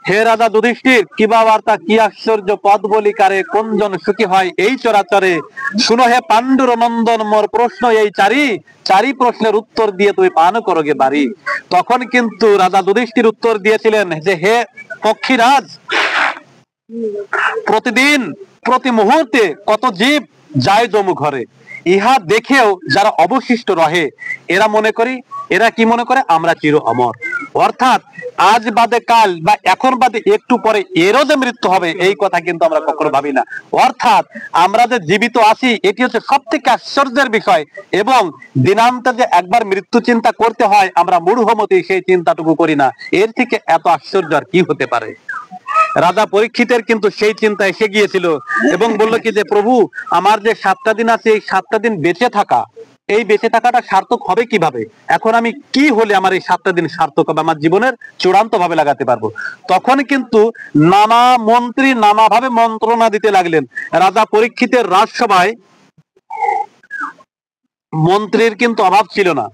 হে রাজা যুধিষ্ঠির, কি বা বার্তা, কি আশ্চর্য পদ বলি কারে, কোন জন সুখী হয় এই চরাচরে, শুনো হে পাণ্ডুর নন্দন, মোর প্রশ্ন এই চারি প্রশ্নের উত্তর দিয়ে তুমি পান করো গে বাড়ি। তখন কিন্তু রাজা যুধিষ্ঠির উত্তর দিয়েছিলেন যে হে পক্ষীরাজ, প্রতিদিন প্রতি মুহূর্তে কত জীব যায় জমু ঘরে, ইহা দেখেও যারা অবশিষ্ট রহে, এরা কি মনে করে, আমরা চির অমর। অর্থাৎ আজ বাদে কাল বা এখন বাদে একটু পরে এরও যে মৃত্যু হবে, এই কথা কিন্তু আমরা কখনো ভাবি না। অর্থাৎ আমরা যে জীবিত আছি, এটি হচ্ছে সব থেকে আশ্চর্যের বিষয়। এবং দিনান্তে যে একবার মৃত্যু চিন্তা করতে হয়, আমরা মূঢ়মতি সেই চিন্তাটুকু করি না। এর থেকে এত আশ্চর্য আর কি হতে পারে? রাজা পরীক্ষিতের কিন্তু সেই চিন্তা এসে গিয়েছিল এবং বলল কি যে প্রভু, আমার যে 7টা দিন আছে, এই 7টা দিন এই বেঁচে থাকাটা সার্থক হবে কিভাবে? এখন আমি কি হলে আমার এই 7টা দিন সার্থক হবে, আমার জীবনের চূড়ান্ত ভাবে লাগাতে পারবো? তখন কিন্তু নানা মন্ত্রী নানাভাবে মন্ত্রণা দিতে লাগলেন। রাজা পরীক্ষিতের রাজসভায় মন্ত্রীর কিন্তু অভাব ছিল না।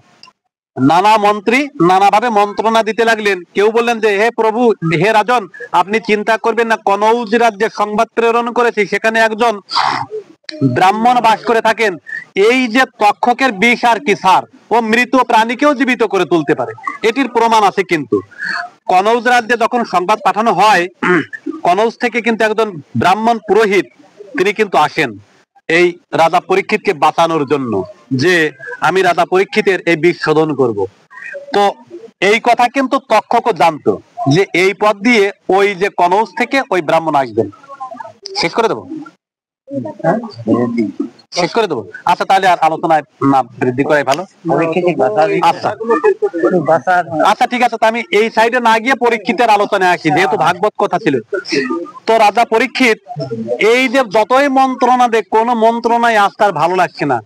নানা মন্ত্রী নানাভাবে মন্ত্রণা দিতে লাগলেন। কেউ বললেন যে হে প্রভু, হে রাজন, আপনি চিন্তা করবেন না, কনৌজ রাজ্যে সংবাদ প্রেরণ করেছি, সেখানে একজন ব্রাহ্মণ বাস করে থাকেন। এই যে তক্ষকের বিষ আর কি সার, ও মৃত প্রাণীকেও জীবিত করে তুলতে পারে, এটির প্রমাণ আছে। কিন্তু কনৌজ রাজ্যে যখন সংবাদ পাঠানো হয়, কনৌজ থেকে কিন্তু একজন ব্রাহ্মণ পুরোহিত তিনি কিন্তু আসেন এই রাজা পরীক্ষিতকে বাঁচানোর জন্য, যে আমি রাজা পরীক্ষিতের এই বিষ শোধন করব। তো এই কথা কিন্তু তক্ষকও জানতো যে এই পথ দিয়ে ওই যে কনৌজ থেকে ওই ব্রাহ্মণ আসবেন। শেষ করে দেবো? শেষ করে দেবো? আচ্ছা, তাহলে আর আলোচনায় না বৃদ্ধি করাই ভালো। আচ্ছা ঠিক আছে, আমি এই সাইডে না গিয়ে পরীক্ষিতের আলোচনায় আসি, যেহেতু ভাগবত কথা ছিল। তো রাজা পরীক্ষিত এই যে যতই মন্ত্রণা দেখ, কোন মন্ত্রণায় আজ তার ভালো লাগছে না,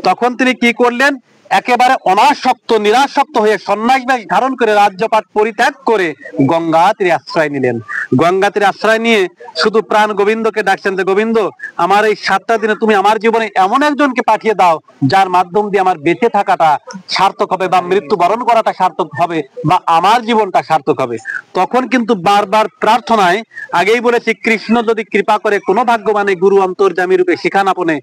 তখন তিনি কি করলেন, একেবারে অনাসক্ত নিরাসক্ত হয়ে সন্ন্যাস বেশ ধারণ করে রাজ্যপাট পরিত্যাগ করে গঙ্গা তীরে আশ্রয় নিলেন। গঙ্গা তীরে আশ্রয় নিয়ে শুধু প্রাণ গোবিন্দকে ডাকছেন যে গোবিন্দ, আমার এই 7টা দিনে তুমি আমার জীবনে এমন একজনকে পাঠিয়ে দাও, যার মাধ্যম দিয়ে আমার বেঁচে থাকাটা সার্থক হবে, বা মৃত্যু বরণ করাটা সার্থক হবে, বা আমার জীবনটা সার্থক হবে। তখন কিন্তু বারবার প্রার্থনায়, আগেই বলেছি, কৃষ্ণ যদি কৃপা করে কোনো ভাগ্যবানে গুরু অন্তর্যামী রূপে শিখান আপনে।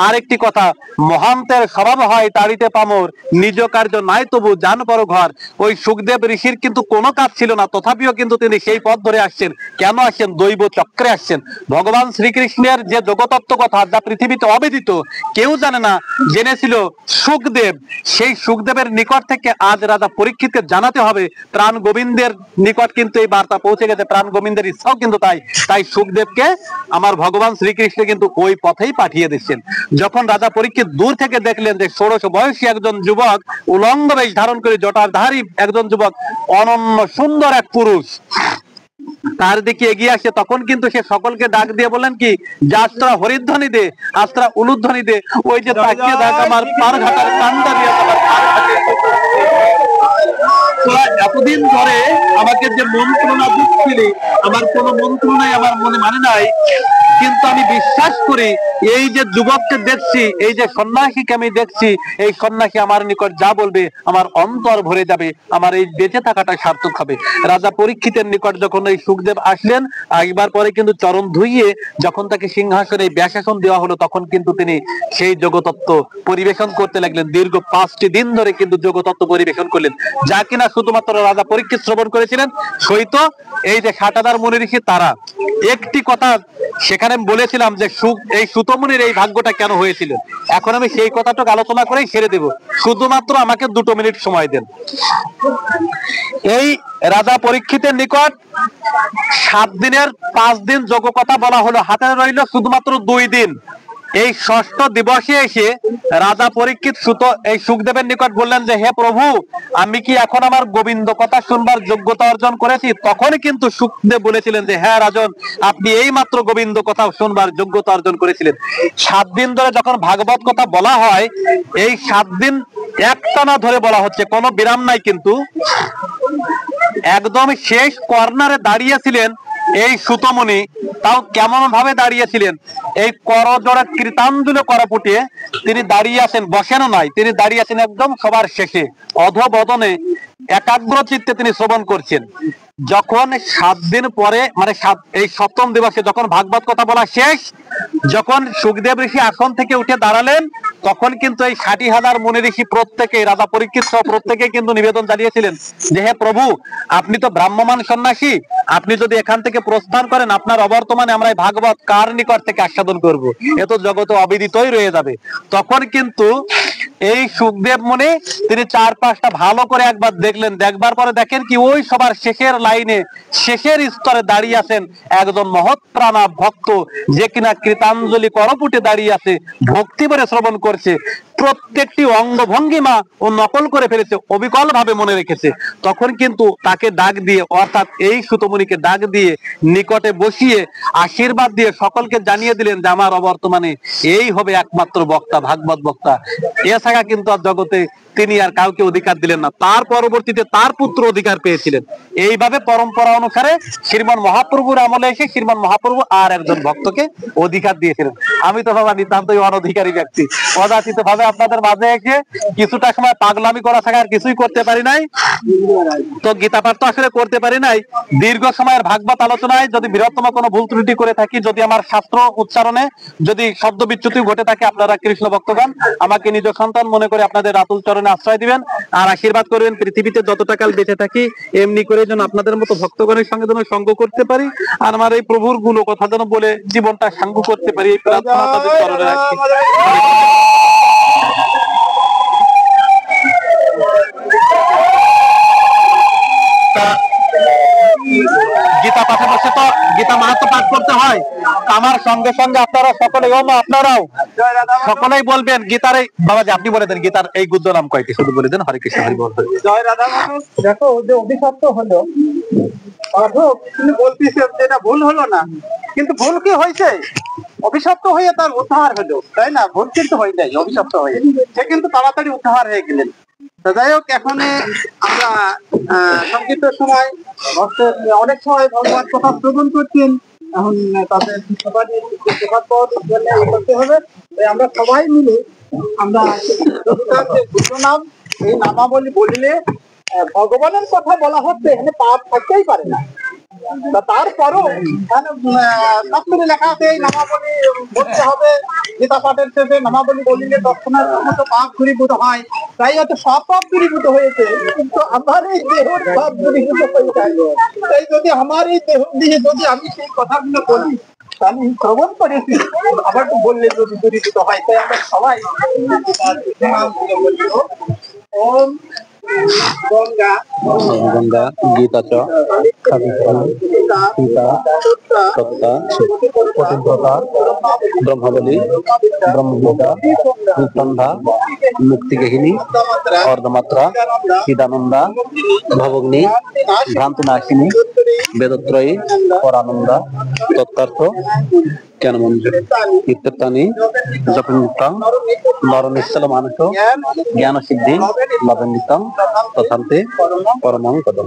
আর একটি কথা, মহান্তের স্বভাব হয় তাড়িতে পামর, মোর, নিজ কার্য নাই তবু জান পর ঘর। ওই সুখদেব ঋষির কিন্তু কোনো কাজ ছিল না, তথাপিও কিন্তু তিনি সেই পথ ধরে আসছেন। কেন আসছেন? দৈব চক্রে আসছেন। ভগবান শ্রীকৃষ্ণের যে জগতত্ত্ব কথা, যা পৃথিবীতে অবিদিত, কেউ জানে না, জেনেছিল সুখদেব। সেই সুখদেবের নিকট থেকে আজ রাজা পরীক্ষিতকে জানাতে হবে। প্রাণ গোবিন্দের নিকট কিন্তু এই বার্তা পৌঁছে গেছে, প্রাণ গোবিন্দের ইচ্ছাও কিন্তু তাই। তাই সুখদেবকে আমার ভগবান শ্রীকৃষ্ণ কিন্তু ওই পথেই পাঠিয়ে দিচ্ছেন। যখন রাজা পরীক্ষিত দূর থেকে দেখলেন যে 16 বয়সী একজন যুবক, উলঙ্গ বেশ ধারণ করে জটাধারী একজন যুবক, অনন্য সুন্দর এক পুরুষ তার দিকে এগিয়ে আসে, তখন কিন্তু সে সকলকে ডাক দিয়ে বলেন কি, যে আস্ত্রা হরিধ্বনি দে, আস্ত্রা উলুধ্বনি দে। ওই যে তাকিয়ে দেখ আমার পার ঘাটার কান্ডা দিয়ে তোমার পার ঘাটে। এতদিন ধরে আমাকে যে মন্ত্রণা দিচ্ছিলি, আমার কোনো মন্ত্রণাই আমার মনে মানে নাই, কিন্তু আমি বিশ্বাস করি এই যে যুবককে দেখছি, এই যে সন্ন্যাসীকে আমি দেখছি, এই সন্ন্যাসী আমার নিকট যা বলবে আমার অন্তর ভরে যাবে, আমার এই বেঁচে থাকাটা সার্থক হবে। রাজা পরীক্ষিতের নিকট যখন এই সুখদেব আসলেন, একবার পরে কিন্তু চরণ ধুইয়ে যখন তাকে সিংহাসনে ব্যাসাসন দেওয়া হলো, তখন কিন্তু তিনি সেই যোগতত্ত্ব পরিবেশন করতে লাগলেন। দীর্ঘ 5টি দিন ধরে কিন্তু যোগতত্ত্ব পরিবেশন করলেন, যা কিনা শুধুমাত্র রাজা পরীক্ষিত শ্রবণ করেছিলেন। সহিত এই যে 60,000 মুনি ঋষি, তারা একটি কথা সেখানে বলেছিলাম যে এই সুতমুনির এই ভাগ্যটা কেন হয়েছিল। এখন আমি সেই কথাটুকু আলোচনা করেই ছেড়ে দেব, শুধুমাত্র আমাকে 2 মিনিট সময় দেন। এই রাজা পরীক্ষিতের নিকট 7 দিনের 5 দিন যোগ কথা বলা হলো, হাতে রইল শুধুমাত্র 2 দিন। এই 6ষ্ঠ দিবসে এসে রাজা পরীক্ষিত এই সুখদেবের নিকট বললেন যে, হে প্রভু, আমি কি এখন আমার গোবিন্দ কথা শুনবার যোগ্যতা অর্জন করেছি? তখনই কিন্তু সুখদেব বলেছিলেন যে, হ্যাঁ রাজন, আপনি এই মাত্র গোবিন্দ কথা শুনবার যোগ্যতা অর্জন করেছিলেন। 7 দিন ধরে যখন ভাগবত কথা বলা হয়, এই 7 দিন একটানা ধরে বলা হচ্ছে, কোনো বিরাম নাই। কিন্তু একদম শেষ কর্নারে দাঁড়িয়েছিলেন এই সুতমুনি। তাও কেমন ভাবে দাঁড়িয়েছিলেন? এই করজোড়া কৃতাঞ্জলি করা ফুটিয়ে তিনি দাঁড়িয়ে আছেন, বসেনও নাই, তিনি দাঁড়িয়ে আছেন একদম সবার শেষে, অধবদনে একাগ্র চিত্তে তিনি শ্রবণ করছেন। যখন 7 দিন পরে, মানে এই 7ম দিবসে যখন ভাগবত কথা বলা শেষ, যখন সুখদেব ঋষি আসন থেকে উঠে দাঁড়ালেন, তখন কিন্তু এই 60,000 মুনি ঋষি প্রত্যেকে, রাজা পরীক্ষিত সহ প্রত্যেকে কিন্তু নিবেদন জানিয়েছিলেন যে, হে প্রভু, আপনি তো ব্রাহ্মমান সন্ন্যাসী, আপনি যদি এখান থেকে প্রস্থান করেন, আপনার অবর্তমানে আমরা এই ভাগবত কার নিকট থেকে আস্বাদন করব? এ তো জগতে অবিদিতই রয়ে যাবে। তখন কিন্তু এই সুখদেব মুনি তিনি 4-5টা ভালো করে একবার দেখলেন, দেখবার পরে দেখেন কি, ওই সবার শেষের লাইনে, শেষের স্তরে দাঁড়িয়ে আছেন একজন মহৎ প্রাণা ভক্ত, যে কিনা কৃতাঞ্জলি করপুটে দাঁড়িয়ে আছে, ভক্তি ভরে শ্রবণ করছে, প্রত্যেকটি অঙ্গ ভঙ্গিমা ও নকল করে ফেলেছে, অবিকল ভাবে মনে রেখেছে। তখন কিন্তু তাকে ডাক দিয়ে, অর্থাৎ এই সুতমুনিকে ডাক দিয়ে নিকটে বসিয়ে আশীর্বাদ দিয়ে সকলকে জানিয়ে দিলেন যে, আমার অবর্তমানে এই হবে একমাত্র বক্তা, ভাগবত বক্তা। এছাড়া কিন্তু আর জগতে তিনি আর কাউকে অধিকার দিলেন না। তার পরবর্তীতে তার পুত্র অধিকার পেয়েছিলেন। এইভাবে পরম্পরা অনুসারে শ্রীমান মহাপ্রভুর আমলে এসে শ্রীমান মহাপ্রভু আর একজন ভক্তকে অধিকার দিয়েছিলেন। আমি তো বাবা নিতান্তই অনধিকারী ব্যক্তি, অযাচিত ভাবে আপনাদের মাঝে এসে কিছুটা সময় পাগলামি করা ছাড়া আর কিছুই করতে পারি নাই। তো গীতা পাঠ তো আসলে করতে পারি নাই। দীর্ঘ সময়ের ভাগবত আলোচনায় যদি বৃহত্তম কোনো ভুল ত্রুটি করে থাকি, যদি আমার শাস্ত্র উচ্চারণে যদি শব্দ বিচ্যুতি ঘটে থাকে, আপনারা কৃষ্ণ ভক্তগণ আমাকে নিজ সন্তান মনে করে আপনাদের আতুল চরণে আশ্রয় দিবেন আর আশীর্বাদ করবেন। পৃথিবীতে যতটা কাল বেঁচে থাকি, এমনি করে যেন আপনাদের মতো ভক্তগণের সঙ্গে যেন সঙ্গ করতে পারি, আর আমার এই প্রভুর গুণ কথা যেন বলে জীবনটা সাঙ্গ করতে পারি, এই প্রার্থনা তাদের চরণে রাখি। গীতা পাঠে বসে তো গীতা মাহাত্ম্য পাঠ করতে হয়, আমার সঙ্গে সঙ্গে আপনারা সকলে, আপনারাও সকলেই বলবেন গীতার এই, বাবাজি আপনি বলে দেন গীতার এই গুদ্য নাম কয়টি, শুধু বলে দেন হরে কৃষ্ণ হরি বল। জয় রাধা মানুষ। দেখো, যে অভিশপ্ত হলো পাঠক, তিনি বলতেছেন যেটা ভুল হলো না, কিন্তু ভুল কি হয়েছে? অভিশপ্ত হয়ে তার উদ্ধার হলো, তাই না? ভুল কিন্তু হয় নাই, অভিশপ্ত হয়ে সে কিন্তু তাড়াতাড়ি উদ্ধার হয়ে গেলেন। যাই হোক, এখন আমরা সংক্ষিপ্ত সময় অনেক সময় ভগবান কথা শ্রবণ করছেন, এখন তাদের করতে হবে। আমরা সবাই মিলে আমরা নাম, এই নামাবলী বলিলে ভগবানের কথা বলা হচ্ছে, এখানে পাপ থাকতেই পারে না। তারপরও শাস্ত্রে লেখা আছে এই নামাবলী বলতে হবে। গীতা পাঠের শেষে নামাবলী বলিলে দর্শনের মতো পাপ ঘুরীভূত হয়। তাই হয়তো সব পাপ দূরীভূত হয়েছে, কিন্তু আমার এই দেহের পাপ দূরীভূত হয়ে যায়। তাই যদি আমার এই দেহ দিয়ে যদি আমি সেই কথাগুলো বলি, আমি শ্রবণ করেছি, আবার তো বললে যদি দূরীভূত হয়, তাই আমরা সবাই ওম গঙ্গা গঙ্গা গীতা চ সীতা সত্তা পতিব্রতা ব্রহ্মবলী ব্রহ্মগীতা সন্ধ্যা মুক্তিগেহিনী অর্ধমাত্রা চিদানন্দা ভবগ্নি ভ্রান্তনাশিনী বেদত্রয়ী পরানন্দা তত্ত্বার্থ জ্ঞান মন্ত্র ইত্যাদি জপনিত্যং নরনিশ্চল মানস জ্ঞান সিদ্ধি লবেন্দিতং তথান্তে পরমং পদম।